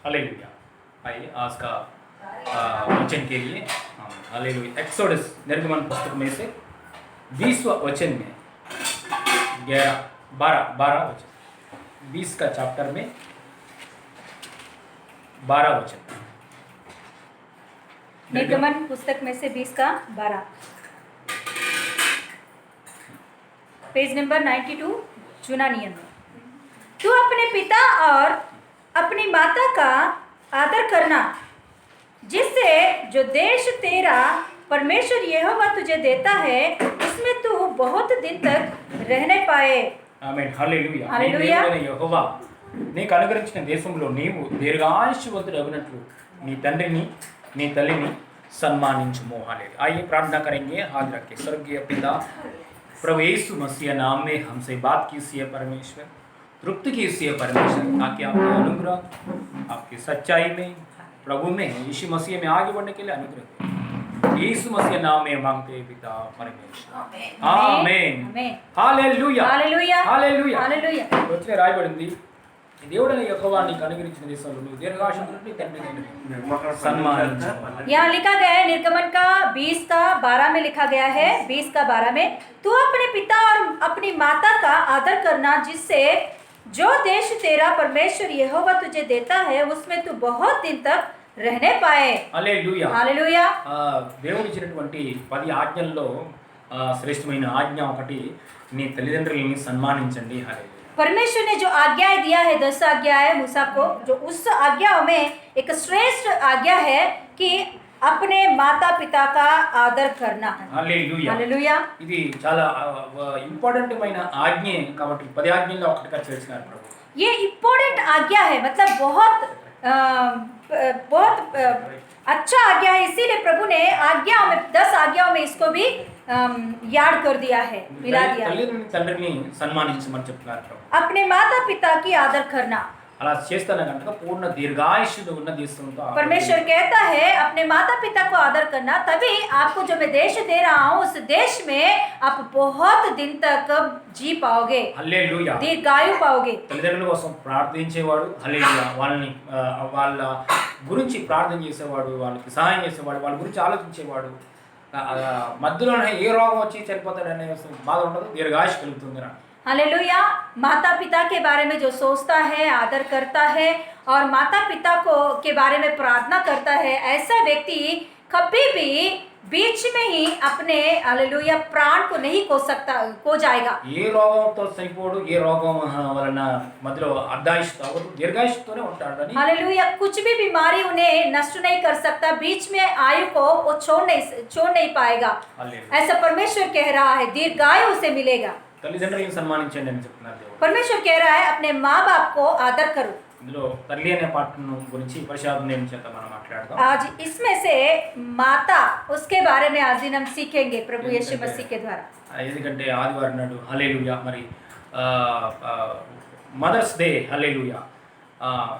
Hallelujah. आइए आज का वचन के लिए हालेलुया। एक्सोडस निर्गमन पुस्तक में से 20वां वचन में 12 वचन, 20 का चैप्टर में 12 वचन। निर्गमन पुस्तक में से 20 का 12, पेज नंबर 92, चुना नियम में। तू अपने पिता और अपनी माता का आदर करना, जिससे जो देश तेरा परमेश्वर यहोवा तुझे देता है उसमें तू बहुत दिन तक रहने पाए। ఆమేన్ హల్లెలూయా। హల్లెలూయా। నీ దేవుడైన యెహోవా నీకు అనుగ్రహించిన దేశంలో నీవు దీర్ఘాయుష్యవంతుడగునట్లు నీ తండ్రిని నీ తల్లిని सम्मानिंचुमो। हालेलुया। आइए प्रार्थना करेंगे, हाथ रख के। स्वर्गीय पिता प्रभु यीशु मसीह नाम में हमसे बात कीजिए परमेश्वर, तृप्ति कीजिए परमेश्वर, ताकि आपके अनुग्रह आपकी सच्चाई में प्रभु में यीशु मसीह में आगे बढ़ने के लिए अनुग्रह दें। यीशु मसीह नाम में मांगते हैं पिता परमेश्वर, आमीन। Hallelujah hallelujah hallelujah hallelujah. వచ్చే రాయబడింది, దేవుడైన యెహోవా నీకు అనుగ్రహించిన దేశంలో నువ్వు దీర్ఘాయుష్యుడిని తండ్రిని సన్మానించు। यहाँ लिखा गया है निर्गमन का 20 का 12 में लिखा गया है, 20 का 12 में, तू अपने पिता और अपनी माता का आदर करना, जिससे जो देश तेरा परमेश्वर यहोवा तुझे देता है उसमें तू बहुत दिन तक रहने पाए। హల్లెలూయా। हालेलुया। దేవుడు ఇచ్చినటువంటి 10 ఆజ్ఞల్లో శ్రేష్టమైన ఆజ్ఞ ఒకటి, నీ తల్లిదండ్రులని సన్మానించండి। హల్లెలూయా। परमेश्वर ने जो आज्ञाएं दिया है, 10 आज्ञा है मूसा को, जो उस आज्ञाओं में एक श्रेष्ठ आज्ञा है कि अपने माता पिता का आदर करना है। హల్లెలూయా। हालेलुया। ఇది చాలా ఇంపార్టెంట్ అయిన ఆజ్ఞ కాబట్టి 10 ఆజ్ఞల్లో ఒకటిగా చేర్చినారు ప్రభు। ये इम्पोर्टेंट आज्ञा है, मतलब बहुत अच्छा आज्ञा है, इसीलिए प्रभु ने आज्ञाओं में 10 आज्ञाओं में इसको भी याद कर दिया है, मिला दिया है। తల్లిదండ్రుని తండ్రిని సన్మానించమని చెప్తున్నారు ప్రభు। अपने माता पिता की आदर करना, అలా చేస్తానే కనుక పూర్ణ దీర్ఘాయుష్యుడు ఉన్న దేశంతో परमेश्वर कहता है अपने माता पिता को आदर करना, तभी आपको जो मैं देश दे रहा हूँ उस देश में आप बहुत दिन तक जी पाओगे, హల్లెలూయా। दीर्घायु पाओगे। తల్లిదండ్రుల కోసం ప్రార్థించేవాడు, హల్లెలూయా, వాళ్ళని వాళ్ళ గురించి ప్రార్థన చేసేవాడు, వాళ్ళకి సహాయం చేసేవాడు, వాళ్ళ గురించి ఆలోచించేవాడు, మధ్యలోనే ఏ రోగం వచ్చి చనిపోతాడనే బాధ ఉండదు, దీర్ఘాయుష్ కలుగుతుంది రా। हालेलुया। माता पिता के बारे में जो सोचता है, आदर करता है और माता पिता को के बारे में प्रार्थना करता है, ऐसा व्यक्ति कभी भी बीच में ही अपने हालेलुया प्राण को नहीं खो जाएगा। ఏ రోగంతో చనిపోడు, ఏ రోగం వలన మధ్యలో అర్ధాయుష్తో అవ్వదు, దీర్ఘాయుష్తోనే ఉంటాడని। हालेलुया। कुछ भी बीमारी उन्हें नष्ट नहीं कर सकता, बीच में आयु को वो छोड़ नहीं पाएगा, హల్లెలూయా। ऐसा परमेश्वर कह रहा है, दीर्घायु उसे मिलेगा। తల్లిదండ్రులను సన్మానించండి అని చెప్తున్నారు దేవుడు। परमेश्वर कह रहा है अपने माँ बाप को आदर करो। ఇందులో తల్లి అనే పాటను గురించి పరిశోధన చేత మనం మాట్లాడదాం। आज इसमें से माता, उसके बारे में आज दिन हम सीखेंगे प्रभु यीशु मसीह के द्वारा। ఎందుకంటే ఆదివారం నాడు హల్లెలూయా, మరి మదర్స్ డే హల్లెలూయా,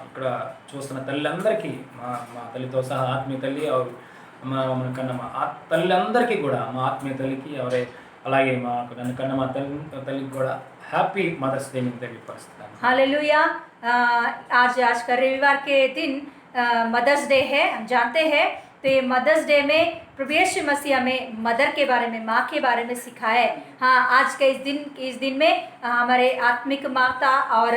ఇక్కడ చూస్తున్న తల్లిలందరికీ మా తల్లితో సహా ఆత్మీయ తల్లి మన కన్నా మా తల్లిలందరికీ కూడా, మా ఆత్మీయ తల్లికి ఎవరే అలాగే మాకు నన్ను కన్నా మా తల్లికి కూడా హ్యాపీ మదర్స్ డే మీద తెలియపరుస్తున్నాను। हालेलुया। आज का रविवार के दिन मदर्स डे है, हम जानते हैं। तो ये मदर्स डे में प्रभु यीशु मसीह हमें मदर के बारे में, माँ के बारे में सिखाया है। हाँ, आज के इस दिन में हमारे आत्मिक माता और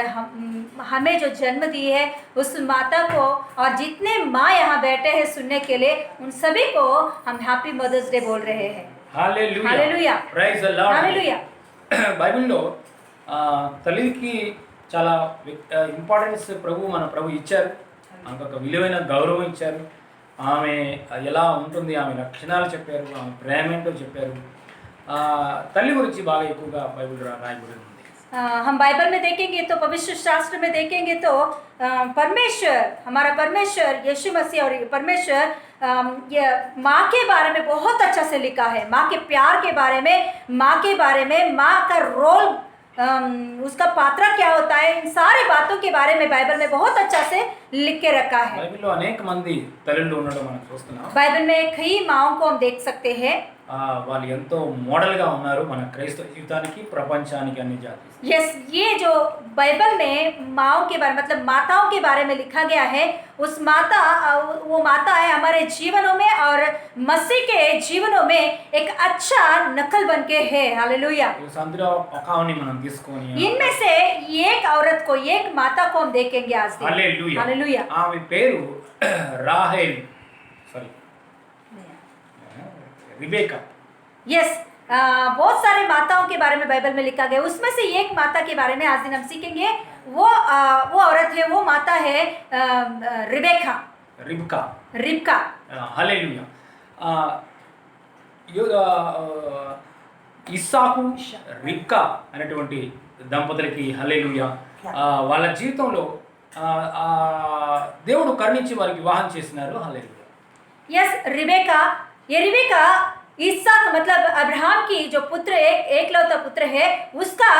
हमें जो जन्म दी है उस माता को और जितने माँ यहाँ बैठे हैं सुनने के लिए, उन सभी को हम हैप्पी मदर्स डे बोल रहे हैं। Hallelujah. Hallelujah. Praise the Lord. Hallelujah. బైబిల్లో తల్లికి చాలా ఇంపార్టెన్స్ మన ప్రభు ఇచ్చారు, ఆమెకు ఒక విలువైన గౌరవం ఇచ్చారు, ఆమె ఎలా ఉంటుంది, ఆమె లక్షణాలు చెప్పారు, ఆమె ప్రేమ ఏంటో చెప్పారు। తల్లి గురించి బాగా ఎక్కువగా బైబిల్ రాయబడి ఉంది। हम बाइबल में देखेंगे तो, पवित्र शास्त्र में देखेंगे तो परमेश्वर, हमारा परमेश्वर यीशु मसीह और परमेश्वर ये माँ के बारे में बहुत अच्छा से लिखा है, माँ के प्यार के बारे में, माँ के बारे में, माँ का रोल, उसका पात्र क्या होता है, इन सारी बातों के बारे में बाइबल में बहुत अच्छा से लिख के रखा है। బైబిల్లో అనేక మంది తల్లులు ఉండడం మనం చూస్తున్నాం। बाइबल में कई माँओं को हम देख सकते हैं। వాళ్ళు ఎంతో మోడల్గా ఉన్నారు మన క్రైస్తవ జీవితానికి, ప్రపంచానికి, అన్ని జాతి. यस, ये जो बाइबल में माँओं के बारे मतलब माताओं के बारे में लिखा गया है, उस माता वो माता है हमारे जीवनों में और मसीह के जीवनों में एक अच्छा नकल बन के है। हालेलुया। అందులో ఒక ఆమెని మనం తీసుకొని इनमें से एक औरत को, एक माता को हम देखेंगे आज दिन। హల్లెలూయా. हालेलुया। ఆమె పేరు రాహేల్, సారీ रिबेका. यस, बहुत सारे माताओं के बारे में बाइबल में लिखा गया, उसमें से एक माता के बारे में आज दिन हम सीखेंगे। वो औरत है, वो माता है रिबेका, रिबका। హల్లెలూయా. ఇస్సాకు రిబ్కా అనేటువంటి దంపతులకి హల్లెలూయా. వాళ్ళ జీవితంలో దేవుడు కరుణించి వారికి వివాహం చేసినారు. హల్లెలూయా. यस, रिबेका, ये रिबेका इसहाक मतलब अब्राहम की जो पुत्र एकलौता पुत्र है, उसका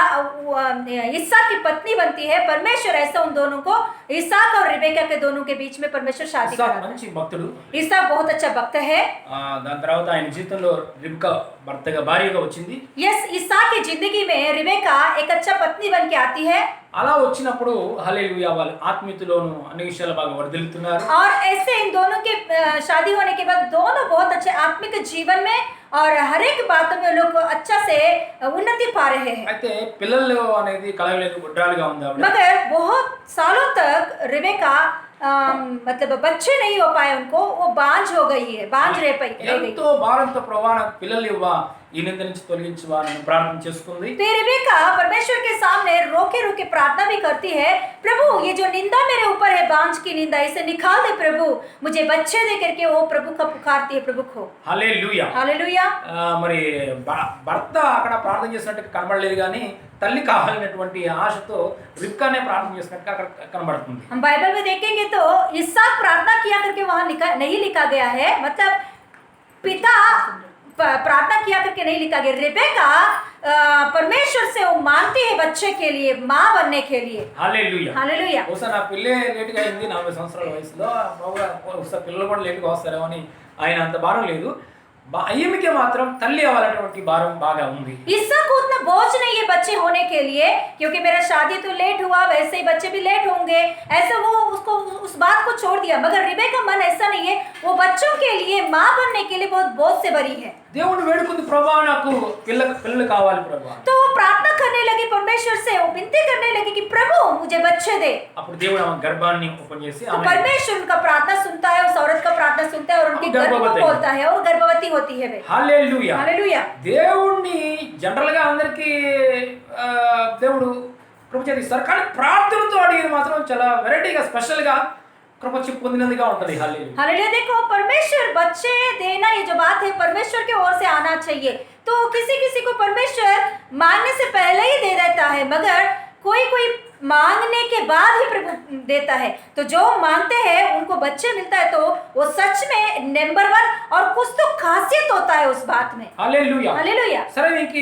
इसहाक की पत्नी बनती है। परमेश्वर ऐसा उन दोनों को, इसहाक और रिबेका के दोनों के बीच में परमेश्वर शादी कराता है। మంచి భక్తుడు. इसहाक बहुत अच्छा भक्त है। దాని తర్వాత ఆయన జీవితంలో రిబ్కా భర్తగా భార్యగా వచ్చింది. यस, इसहाक की जिंदगी में रिबेका एक अच्छा पत्नी बन के आती है। అలా వచ్చినప్పుడు హల్లెలూయా వాళ్ళు ఆత్మీయతలోను అన్ని విషయాలు బాగా వర్ధిల్లుతున్నారు. और ऐसे इन दोनों के शादी होने के बाद दोनों बहुत अच्छे आत्मिक जीवन में और हर एक बातों में लोग अच्छा से उन्नति पा रहे हैं। అయితే పిల్లలు అనేది కలగలేదు, గుడ్రాలుగా ఉంది ఆవిడ. मगर बहुत सालों तक रिबेका मतलब बच्चे नहीं हो पाए उनको, वो बांझ हो गई है, बांझ रह गई। ఎంతో భారంతో ప్రభా నాకు పిల్లలు ఇవ్వా, ఈ నింద నుంచి తొలగించువా అని ప్రార్థన చేసుకుంది. तो रिबेका परमेश्वर के सामने रोके रोके प्रार्थना भी करती है, प्रभु ये जो निंदा मेरे ऊपर है, बांझ की निंदा, इसे निकाल दे प्रभु, मुझे बच्चे दे करके वो प्रभु का पुकारती है, प्रभु को। హల్లెలూయా. हालेलुया। మరి భర్త అక్కడ ప్రార్థన చేసినట్టు కనబడలేదు, కానీ తల్లి కావాలనేటువంటి ఆశతో రిబ్కానే ప్రార్థన చేసినట్టు అక్కడ కనబడుతుంది. हम बाइबल में देखेंगे तो इसहाक प्रार्थना किया करके वहां नहीं लिखा गया है, मतलब पिता प्रार्थना किया करके नहीं लिखा गया। रिबेका परमेश्वर से वो मांगती है बच्चे के लिए, माँ बनने के लिए। హల్లెలూయా. हालेलुया। ఒకసారి నా పిల్లే లేటుగా అయింది, 40 సంవత్సరాల వయసులో, ఒకసారి పిల్లలు కూడా లేటుగా వస్తారేమో అని ఆయన అంత భారం లేదు. ఈమెకి మాత్రం తల్లి అవ్వాలనేటువంటి భారం బాగా ఉంది. इसहाक को उतना बोझ नहीं है बच्चे होने के लिए, क्योंकि मेरा शादी तो लेट हुआ, वैसे ही बच्चे भी लेट होंगे, ऐसा वो उसको उस बात को छोड़ दिया। मगर रिबेका का मन ऐसा नहीं है, वो बच्चों के लिए, माँ बनने के लिए बहुत बोझ से भरी है। దేవుడు వేడుకుంది, ప్రభా నాకు పిల్లలు కావాలి ప్రభా. तो वो प्रार्थना करने लगी परमेश्वर से, वो विनती करने लगी कि प्रभु मुझे बच्चे दे। అప్పుడు దేవుడు ఆమె గర్భాన్ని ఓపెన్ చేసి तो परमेश्वर उनका प्रार्थना सुनता है, उस औरत का प्रार्थना सुनता है और उनके गर्भ को खोलता है और गर्भवती होती है वे। హల్లెలూయా. हालेलुया। దేవుణ్ణి జనరల్ గా అందరికి దేవుడు కృప చేస్తారు, కానీ ప్రార్థనతో అడిగేది మాత్రం చాలా వెరైటీగా, స్పెషల్ గా కృప పొందినదిగా ఉంటది. హల్లెలూయా. हालेलुया। देखो परमेश्वर बच्चे देना, ये जो बात है परमेश्वर की ओर से आना चाहिए। तो किसी किसी को परमेश्वर मांगने से पहले ही दे देता है, मगर कोई कोई मांगने के बाद ही प्रभु देता है। तो जो मांगते हैं उनको बच्चे मिलता है, तो वो सच में नंबर 1 और कुछ तो खासियत होता है उस बात में। హల్లెలూయా. हालेलुया। సరే, మీకు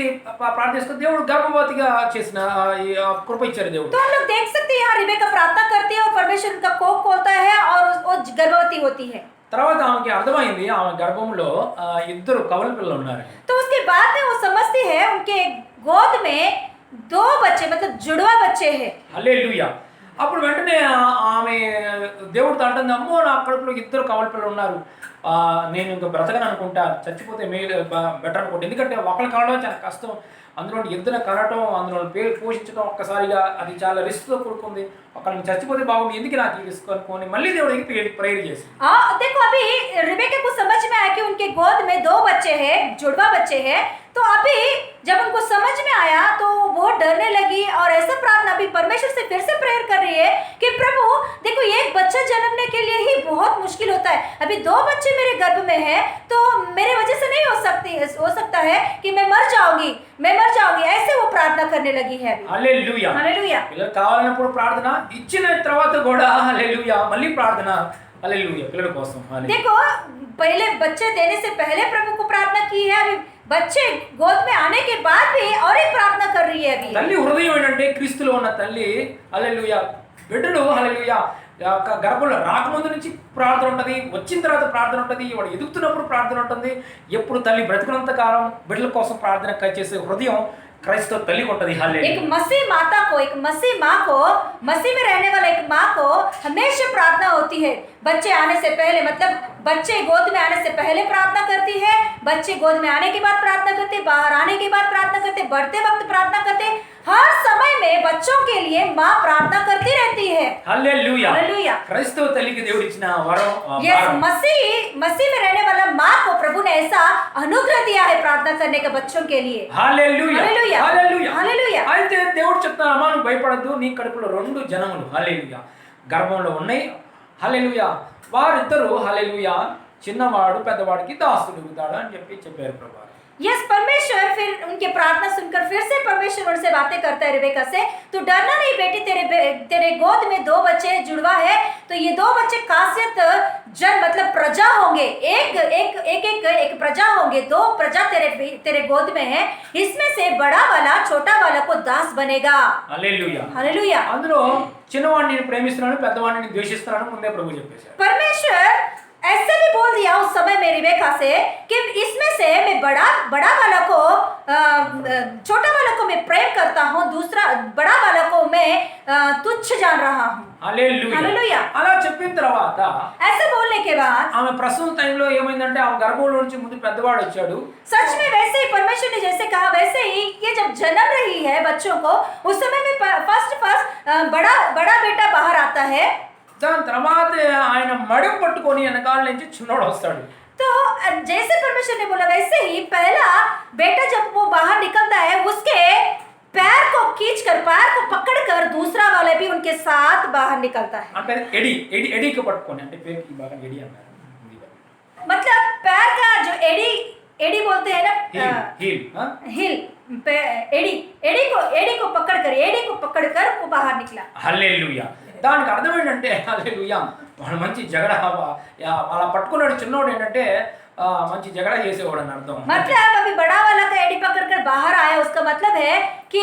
ప్రార్థిస్తూ దేవుడు గర్భవతిగా చేసిన ఈ కృప ఇచ్చారు దేవుడు. तो हम लोग देख सकते हैं यहाँ रिबेका प्रार्थना करती है और परमेश्वर उनका कोख खोलता है और वो गर्भवती होती है। తర్వాత ఆమెకి అర్థమైంది ఆమె గర్భంలో ఇద్దరు కవల పిల్లలు ఉన్నారు. तो उसके बाद में वो समझती है उनके गोद में 2 बच्चे मतलब जुड़वा बच्चे हैं। హల్లెలూయా. అప్పుడు వెంటనే ఆమె దేవుడితో అంటుంది, అమ్మో నా కడుపులో ఇద్దరు కవల పిల్లలు ఉన్నారు, నేను ఇంకా బ్రతకను అనుకుంటా, చచ్చిపోతే మేలు బెటర్ అనుకుంటా, ఎందుకంటే ఒకళ్ళు కనడం చాలా కష్టం, అందులో ఇద్దరు కనటం, అందులో పేరు పోషించడం ఒక్కసారిగా అది చాలా రిస్క్తో కూడుకుంది, ఒకళ్ళని చచ్చిపోతే బాగుంది, ఎందుకు నాకు ఈ రిస్క్ అనుకోని మళ్ళీ దేవుడికి ప్రేయర్ చేసి. देखो अभी रिबेका को समझ में आया कि उनके गोद में 2 बच्चे हैं, जुड़वा बच्चे हैं। तो अभी जब उनको समझ में आया तो वो बहुत डरने लगी और ऐसा प्रार्थना अभी परमेश्वर से फिर से प्रेयर कर रही है कि प्रभु देखो एक बच्चा जन्मने के लिए ही बहुत मुश्किल होता है, अभी 2 बच्चे मेरे गर्भ में हैं, तो मेरे वजह से नहीं हो सकता है कि मैं मर जाऊंगी, ऐसे वो प्रार्थना करने लगी है अभी। హల్లెలూయా. हालेलुया। పిల్లలు కావాలన్నప్పుడు ప్రార్థన, ఇచ్చిన తర్వాత కూడా హల్లెలూయా, మళ్ళీ ప్రార్థన. హల్లెలూయా. పిల్లల కోసం. देखो पहले बच्चे देने से पहले प्रभु को प्रार्थना की है, अभी बच्चे गोद में आने के बाद भी और एक प्रार्थना कर रही है अभी। తల్లి హృదయం ఏంటంటే క్రీస్తులో ఉన్న తల్లి హల్లెలూయా, బిడ్డలు హల్లెలూయా గర్భంలో రాకముందు నుంచి ప్రార్థన ఉంటుంది, వచ్చిన తర్వాత ప్రార్థన ఉంటుంది, వాడు ఎదుగుతున్నప్పుడు ప్రార్థన ఉంటుంది. ఎప్పుడు తల్లి బ్రతికినంత కాలం బిడ్డల కోసం ప్రార్థన చేసే హృదయం क्राइस्ट तली कोटदी हालेलुया। एक मसीह माता को, एक मसीह माँ को, मसीह में रहने वाला एक माँ को हमेशा प्रार्थना होती है। बच्चे आने से पहले, मतलब बच्चे गोद में आने से पहले प्रार्थना करती है, बच्चे गोद में आने के बाद प्रार्थना करते, बाहर आने के बाद प्रार्थना करते, बढ़ते वक्त प्रार्थना करते, हर समय में बच्चों के लिए माँ प्रार्थना करती रहती है। Hallelujah hallelujah. क्राइस्तव तल्ली के దేవుడు ఇచ్చిన వరం यस, मसीह में रहने वाला माँ को प्रभु ने ऐसा अनुग्रह दिया है प्रार्थना करने का बच्चों के लिए। Hallelujah hallelujah hallelujah hallelujah. అయితే దేవుడు చెప్తున్నా అమ్మా నువ్వు భయపడద్దు, నీ కడుపులో 2 జనములు హల్లెలూయా గర్భంలో ఉన్నాయి హల్లెలూయా, వారిద్దరూ హల్లెలూయా చిన్నవాడు పెద్దవాడికి దాసుడు అవుతాడు అని చెప్పారు ప్రభు। यस, परमेश्वर फिर उनके प्रार्थना सुनकर फिर से परमेश्वर उनसे बातें करता है रिबेका से, तू डरना नहीं बेटी, तेरे गोद में 2 बच्चे जुड़वा है, तो ये 2 बच्चे खासियत जन मतलब प्रजा होंगे, एक प्रजा होंगे, 2 प्रजा तेरे गोद में है, इसमें से बड़ा वाला छोटा वाला को दास बनेगा। Hallelujah hallelujah. అందులో చిన్నవాడిని నేను ప్రేమిస్తున్నాను పెద్దవాడిని నేను ద్వేషిస్తున్నాను ముందే ప్రభు చెప్పేశారు। परमेश्वर ऐसे भी बोल दिया उस समय में रिबेका से कि इसमें से मैं बड़ा वाला को छोटा वाला को मैं प्रेम करता हूँ, दूसरा बड़ा वाला को मैं तुच्छ जान रहा हूँ। Hallelujah hallelujah. అలా చెప్పిన తర్వాత ऐसे बोलने के बाद ఆమె ప్రసవ టైంలో ఏమైందంటే ఆమె గర్భంలో నుంచి ముందు పెద్దవాడు వచ్చాడు। सच में वैसे ही परमेश्वर ने जैसे कहा वैसे ही ये जब जन्म रही है बच्चों को, उस समय में फर्स्ट बड़ा बेटा बाहर आता है, దాని తర్వాత ఆయన మడిం పట్టుకొని వెనకాల నుంచి చిన్నోడు వస్తాడు। तो जैसे परमेश्वर ने बोला वैसे ही पहला बेटा जब वो बाहर निकलता है, उसके पैर को खींचकर, पैर को पकड़कर दूसरा वाला भी उनके साथ बाहर निकलता है। అంటే ఎడికి పట్టుకొని, అంటే పేరుకి బాగా ఎడి అన్నారు, मतलब पैर का जो एड़ी बोलते हैं ना, हिल एड़ी को पकड़कर वो बाहर निकला। హల్లెలూయా। దానికి అర్థం ఏంటంటే హల్లెలూయా వాడు మంచి జగడ అలా పట్టుకున్నాడు చిన్నోడు ఏంటంటే మంచి జగడ చేసేవాడు అని అర్థం। मतलब अभी बड़ा वाला का एड़ी पकड़कर बाहर आया, उसका मतलब है कि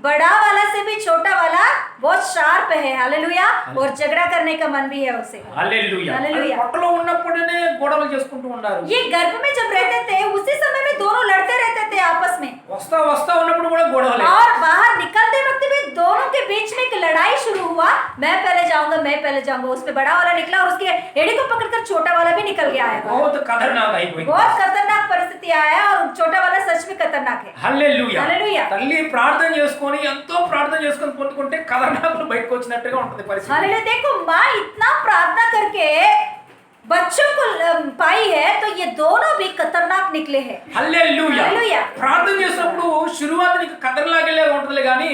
बड़ा वाला से भी छोटा वाला बहुत शार्प है। हालेलुया। और झगड़ा करने का मन भी है उसे। हालेलुया। हालेलुया। పొట్టలో ఉన్నప్పుడే గొడవలు చేసుకుంటూ ఉన్నారు। ये गर्भ में जब रहते थे उसी समय में दोनों लड़ते रहते थे आपस में। వస్తా ఉన్నప్పుడు కూడా గొడవలే। और बाहर निकलते वक्त भी दोनों के बीच में एक लड़ाई शुरू हुआ, मैं पहले जाऊंगा। उसमें बड़ा वाला निकला और उसके एड़ी को पकड़कर छोटा वाला भी निकल गया है। बहुत खतरनाक అయిపోయింది। बहुत खतरनाक परिस्थिति आया है और छोटा वाला सच में खतरनाक है। హల్లెలూయా। हालेलुया। తల్లి ప్రార్థన చేసుకొని ఎంతో ప్రార్థన చేసుకొని పొందుకుంటే ఖతర్నాకులు బయటకు వచ్చినట్టుగా ఉంటుంది పరిస్థితి। हालेलुया। देखो माँ इतना प्रार्थना करके बच्चों को पाई है, तो ये दोनों भी खतरनाक निकले हैं। హల్లెలూయా। हालेलुया। ప్రార్థన చేసినప్పుడు శురువాత్ నీకు కదర్లాగేలా ఉంటుందిలే కానీ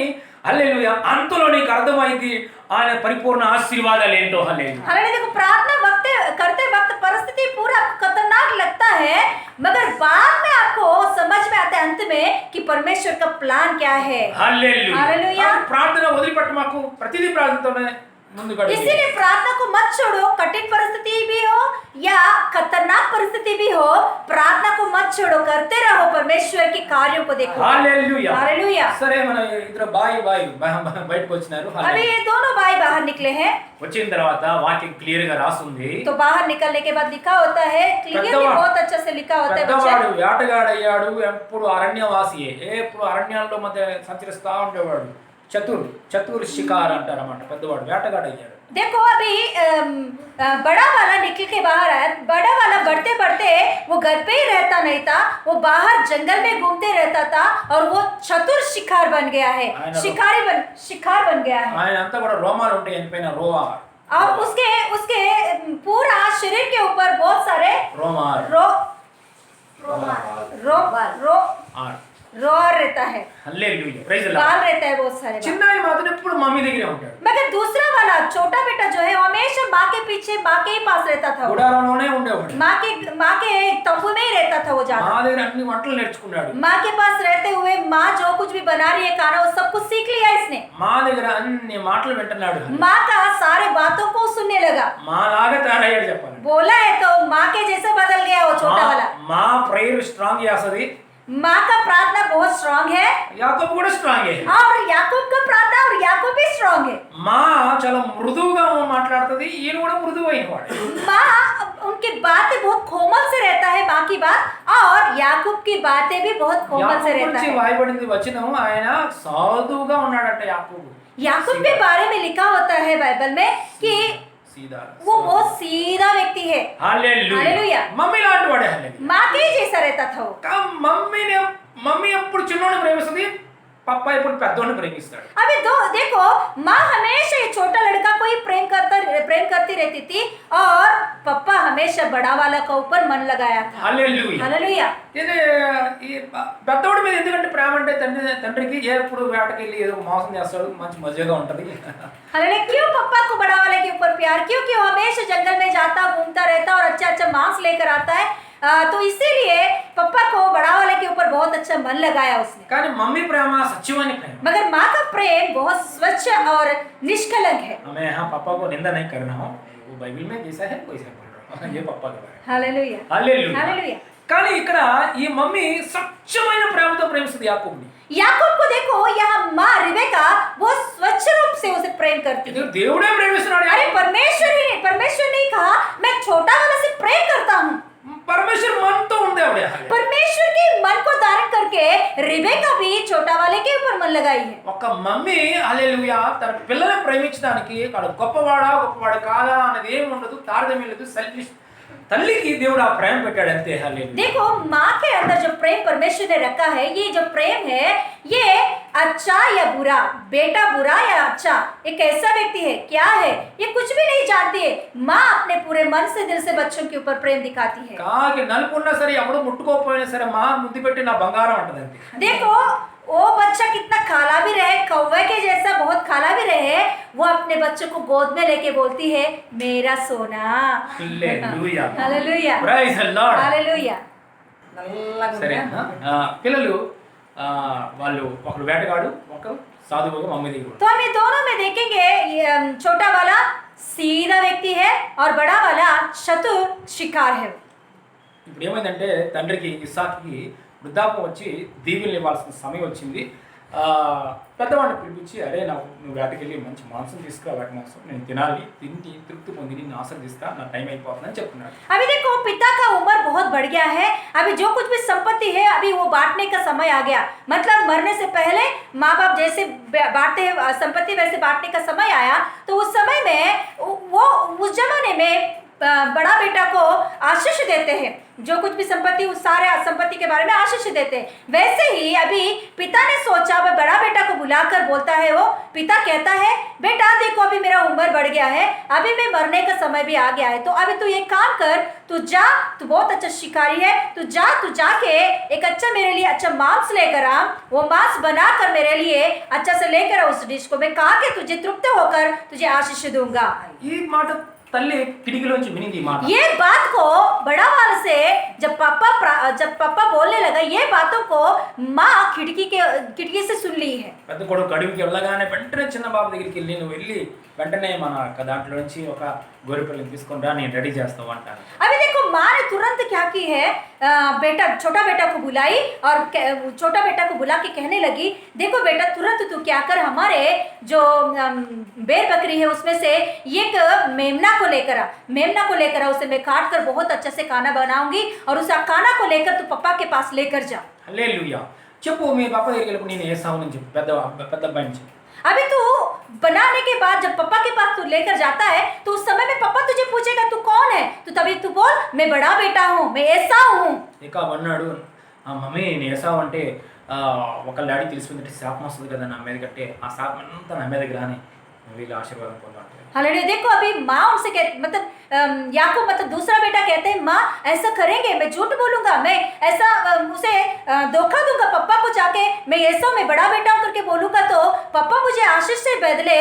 హల్లెలూయా అంతలో నీకు అర్థమైంది ఆయన పరిపూర్ణ ఆశీర్వాదాలు ఏంటో। హల్లెలూయా। हालेलुया। देखो प्रार्थना करते वक्त परिस्थिति पूरा खतरनाक लगता है, मगर बाद में आपको समझ में आता है अंत में कि परमेश्वर का प्लान क्या है। హల్లెలూయా। हालेलुया। ప్రార్థన వదిలిపెట్టు మాకు ప్రతిదీ ప్రార్థనతోనే ముందుకు వెళ్ళాలి। इसीलिए प्रार्थना को मत छोड़ो, कठिन परिस्थिति भी हो या खतरनाक परिस्थिति भी हो, प्रार्थना को मत छोड़ो, करते रहो, परमेश्वर के कार्यों को देखो। హల్లెలూయా। हालेलुया। సరే మన ఇద్దరు బయటకు వచ్చినారు। अभी ये दोनों भाई बाहर निकले हैं, వచ్చిన తర్వాత వాక్యం క్లియర్ గా రాస్తుంది। तो बाहर निकलने के बाद लिखा होता है, क्लियरली बहुत अच्छा से लिखा होता है పెద్దవాడు बच्चे। వేటగాడయ్యాడు, ఎప్పుడు అరణ్యవాసియే, ఎప్పుడు అరణ్యాల్లో మధ్య సంచరిస్తా ఉండేవాడు। చతుర్ షికార్ అంటారన్నమాట। పెద్దవాడు వేటగాడయ్యాడు। देखो अभी बड़ा वाला निकल के बाहर आया, बड़ा वाला बढ़ते बढ़ते वो घर पे ही रहता नहीं था, वो बाहर जंगल में घूमते रहता था और वो चतुर शिकार बन गया है, शिकार बन गया है। ఆయన అంతా కూడా రోమాలు ఉంటాయి ఆయన పైన రోమార్, और उसके पूरा शरीर के ऊपर बहुत सारे రోమార్ रोर रहता है, హల్లెలూయా ప్రైజ్ ది बाल లార్డ్। रहता है बहुत सारे बाल। చిన్నవి మాత్రం ఎప్పుడు మమ్మీ దగ్గరే ఉంటాడు। मगर दूसरा वाला छोटा बेटा जो है हमेशा माँ के पीछे, माँ के ही पास रहता था, గుడారంలోనే ఉండేవాడు। माँ के तंबू में ही रहता था वो ज्यादा। మా దగ్గర అన్ని వంటలు నేర్చుకున్నాడు। माँ के पास रहते हुए माँ जो कुछ भी बना रही है खाना, वो सब कुछ सीख लिया इसने। మా దగ్గర అన్ని మాటలు వింటున్నాడు। माँ का सारे बातों को सुनने लगा, మా లాగా తయారయ్యాడు చెప్పాలి। बोला है तो माँ के जैसे बदल गया वो छोटा वाला। మా ప్రేయర్ స్ట్రాంగ్ చేస్తది, माँ का प्रार्थना बहुत स्ट्रांग है యాకోబు కూడా స్ట్రాంగే. और याकूब का प्रार्थना और याकूब भी स्ट्रांग है। మా చాలా మృదువుగా మాట్లాడుతుంది, ఈయన కూడా మృదువైన వాడు. माँ उनकी बातें बहुत कोमल से रहता है माँ की बात, और याकूब की बातें भी बहुत कोमल से యాకోబు रहता గురించి है। వాయబడింది వచనం, ఆయన సాధువుగా ఉన్నాడట యాకోబు. याकूब के बारे में लिखा होता है बाइबल में कि సీదా वो बहुत सीधा व्यक्ति है। హల్లెలూయా. హల్లెలూయా. మమ్మీ లాంటి వాడే. హల్లెలూయా. माँ के ही जैसा रहता था वो। మమ్మీ ఎప్పుడు చిన్నోడిని ప్రేమిస్తుంది, పప్ప ఎప్పుడు పెద్దోడిని ప్రేమిస్తాడు. अभी देखो माँ हमेशा ये छोटा लड़का को ही प्रेम करती रहती थी, और पप्पा हमेशा बड़ा वाला का ऊपर मन लगाया था। హల్లెలూయా. हालेलुया। ఇది ఈ పెద్దోడి మీద ఎందుకంటే ప్రేమ అంటే తండ్రికి ఎప్పుడు వేటకెళ్ళి ఏదో మోసం చేస్తాడు, మంచి మజాగా ఉంటది. हालेलुया। क्यों पप्पा को बड़ा वाले के ऊपर प्यार? क्योंकि वो हमेशा जंगल में जाता घूमता रहता और अच्छा अच्छा मांस लेकर आता है, तो इसीलिए पप्पा को बड़ा वाले के ऊपर बहुत अच्छा मन लगाया उसने। కానీ మమ్మీ ప్రేమ సత్యమైన ప్రేమ. मगर माँ का प्रेम बहुत स्वच्छ और निष्कलंक है। मैं यहाँ पापा को निंदा नहीं कर रहा हूँ, वो बाइबल में जैसा है वैसा बोल रहा हूँ. ये पापा के बारे में. हालेलुया। హల్లెలూయా. हालेलुया। కానీ ఇక్కడ ఈ మమ్మీ స్వచ్ఛమైన ప్రేమతో ప్రేమిస్తుంది యాకోబుని. याकूब को देखो, यहाँ माँ रिबेका बहुत स्वच्छ रूप से उसे प्रेम करती है। ఇది దేవుడే ప్రేమిస్తున్నాడు. अरे परमेश्वर ने कहा मैं छोटा वाला से प्रेम करता हूँ। పరమేశ్వర్ మనతో ఉంది ఆవిడ. परमेश्वर के मन को धारण करके रिबेका भी छोटा वाले के ऊपर मन लगाई है। ఒక మమ్మీ హల్లెలూయా తన పిల్లల్ని ప్రేమించడానికి వాడు గొప్పవాడు కాదా అనేది ఏమి ఉండదు, తారతమ్యం లేదు. సెల్ఫిష్ తల్లికి దేవుడు ఆ ప్రేమ పెట్టాడు అంతే. హల్లెలూయా. देखो माँ के अंदर जो प्रेम परमेश्वर ने रखा है, ये जो प्रेम है ये अच्छा या बुरा, बेटा बुरा या अच्छा, एक ऐसा व्यक्ति है क्या है ये कुछ भी नहीं जानती है। माँ अपने पूरे मन से दिल से बच्चों के ऊपर प्रेम दिखाती है। కాకి నలుపున్నా సరే ఎవడు ముట్టుకోకపోయినా సరే మా ముద్దు పెట్టి నా బంగారం అంటది అంతే. देखो वो बच्चा कितना खाला भी रहे, कौवे के जैसा बहुत खाला भी रहे, वो अपने बच्चों को गोद में लेके बोलती है मेरा सोना। Hallelujah. Hallelujah. Praise the Lord. Hallelujah. సరే పిల్లలు వాళ్ళు ఒకరు వేటగాడు, ఒకరు సాధువుగా మమ్మీ దగ్గర ఉంటాడు. तो हम ये दोनों में देखेंगे, ये छोटा वाला सीधा व्यक्ति है और बड़ा वाला चतुर शिकार है। ఇప్పుడు ఏమైందంటే తండ్రికి ఇస్సాకుకి వృద్ధాపం వచ్చి దీవెనలు ఇవ్వాల్సిన సమయం వచ్చింది. పెద్దవాడిని పిలిపించి అరే నువ్వు వేటకెళ్ళి మంచి మాంసం తీసుకురా, వేట మాంసం నేను తినాలి, తిండి తృప్తి పొంది నిన్ను ఆశీర్దిస్తా, నా టైం అయిపోతుందని చెప్తున్నాడు. अभी देखो पिता का उम्र बहुत बढ़ गया है, अभी जो कुछ भी संपत्ति है अभी वो बांटने का समय आ गया। मतलब मरने से पहले माँ बाप जैसे बांटते हैं संपत्ति वैसे बांटने का समय आया। तो उस समय में वो उस जमाने में बड़ा बेटा को आशीष देते हैं, जो कुछ भी संपत्ति उस सारे संपत्ति के बारे में आशीष देते हैं। वैसे ही अभी पिता ने सोचा, वह बड़ा बेटा को बुलाकर बोलता है, वो पिता कहता है बेटा देखो अभी मेरा उम्र बढ़ गया है, अभी मैं मरने का समय भी आ गया है, तो अभी तू एक काम कर, तू जा, तू बहुत अच्छा शिकारी है, तू जाके एक अच्छा मेरे लिए अच्छा मांस लेकर आ, वो मांस बनाकर मेरे लिए अच्छा से लेकर आ उस डिश को, मैं खा के तुझे तृप्त होकर तुझे आशीष दूंगा। ఈ మాట తల్లి కిటికీలోంచి వినింది. ఈ మాట ये बात को बड़ा वाले से जब पापा बोलने लगा, ये बातों को माँ खिड़की से सुन ली है। పెద్ద కొడుకు అడవికి వెళ్ళగానే వెంటనే చిన్న బాబు దగ్గరికి వెళ్ళి నువ్వు వెళ్ళి వెంటనే మన దాంట్లో నుంచి ఒక గొర్రె పిల్లని తీసుకొని రా, నేను రెడీ చేస్తావు అంటారు. अभी देखो माँ ने तुरंत क्या की है, छोटा बेटा को बुलाई और छोटा बेटा को बुला के कहने लगी देखो बेटा तुरंत तू क्या कर, हमारे जो बेर बकरी है उसमें से एक मेमना को लेकर आ, उसे मैं काट कर बहुत अच्छे से खाना बनाऊंगी और उस खाना को लेकर तू पापा के पास लेकर जा। హల్లెలూయా. చెప్పు మీ పాప దగ్గరికి వెళ్ళి నేను ఏసావునని చెప్పు, పెద్ద అబ్బాయి నుంచి. अभी तू बनाने के बाद जब पापा के पास तू लेकर जाता है तो उस समय में पापा तुझे पूछेगा तू कौन है, तो तभी तू बोल मैं बड़ा बेटा हूँ, मैं ऐसा हूँ। ఇక అన్నాడు మమ్మీ నేను ఏసావు అంటే ఒక డాడీ తెలిసిపోయిందంటే శాపం వస్తుంది కదా నా మీద కట్టే, ఆ శాపం అంతా నా మీదకి రాని వీళ్ళు ఆశీర్వాదం పొందాలి. हालेलुया। देखो अभी माँ उनसे मतलब याकूब मतलब दूसरा बेटा कहते हैं माँ ऐसा करेंगे, मैं झूठ बोलूंगा, मैं ऐसा उसे धोखा दूंगा पप्पा को जाके, मैं ऐसा मैं बड़ा बेटा हूं करके बोलूंगा तो पापा मुझे आशीष से बदले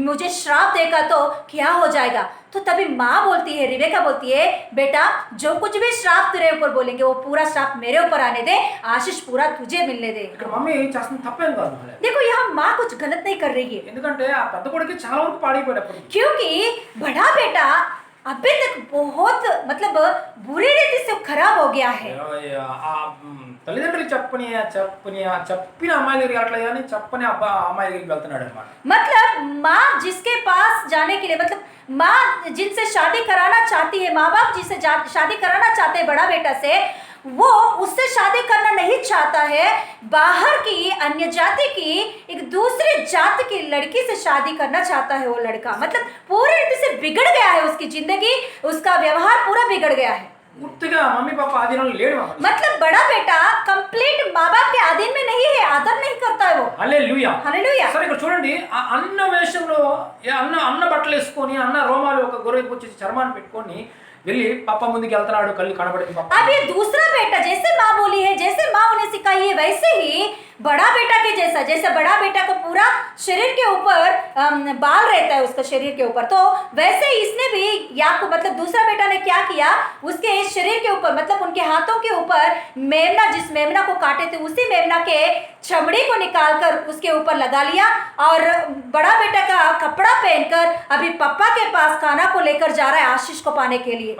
मुझे श्राप देगा तो क्या हो जाएगा। तो तभी माँ बोलती है, रिबेका बोलती है बेटा जो कुछ भी श्राप तेरे ऊपर बोलेंगे वो पूरा श्राप मेरे ऊपर आने दे, आशीष पूरा तुझे मिलने दे। ఇక్కడ మమ్మీ చేస్తున్న తప్పేం కాదు. देखो यहाँ माँ कुछ गलत नहीं कर रही है, ఎందుకంటే ఆ పెద్ద కొడుకు చాలా వరకు పాడైపోయాడు. क्योंकि बड़ा बेटा अभी तक बहुत मतलब बुरी रीति से खराब हो गया है। ఆ తల్లిదండ్రులు చెప్పిన అమ్మాయి దగ్గరికి వెళ్ళట్లేదు కానీ చెప్పని అమ్మాయి దగ్గరికి వెళ్తున్నాడు అనమాట. मतलब माँ जिसके पास जाने के लिए मतलब माँ जिनसे शादी कराना चाहती है, माँ बाप जिससे शादी कराना चाहते हैं बड़ा बेटा से, वो उससे शादी करना नहीं चाहता है। बाहर की अन्य जाति की एक दूसरी जाति की लड़की से शादी करना चाहता है वो लड़का। मतलब पूरी रीति से बिगड़ गया है, उसकी जिंदगी, उसका व्यवहार पूरा बिगड़ गया है। పూర్తిగా మమ్మీ పాప ఆధీనంలో లేడు మామ. मतलब बड़ा बेटा कंप्लीट माँ बाप के अधीन में नहीं है, आदर नहीं करता है वो। హల్లెలూయా. हालेलुया। సరే ఇక్కడ చూడండి, ఆ అన్న వేషంలో అన్న బట్టలు వేసుకొని అన్న రోమాలు ఒక గొర్రె వచ్చి చర్మాన్ని పెట్టుకొని వెళ్ళి పప్ప ముందుకు వెళ్తున్నాడు, కళ్ళు కనబడింది పప్ప. अब ये दूसरा बेटा जैसे माँ बोली है, जैसे माँ उन्हें सिखाई है, वैसे ही बड़ा बेटा के जैसा, जैसे बड़ा बेटा को पूरा शरीर के ऊपर बाल रहता है उसका शरीर के ऊपर, तो वैसे ही इसने भी याकूब मतलब दूसरा बेटा ने क्या किया, उसके शरीर के ऊपर मतलब उनके हाथों के ऊपर मेमना, जिस मेमना को काटे थे उसी मेमना के चमड़ी को निकालकर उसके ऊपर लगा लिया और बड़ा बेटा का कपड़ा पहनकर अभी पापा के पास खाना को लेकर जा रहा है आशीष को पाने के लिए।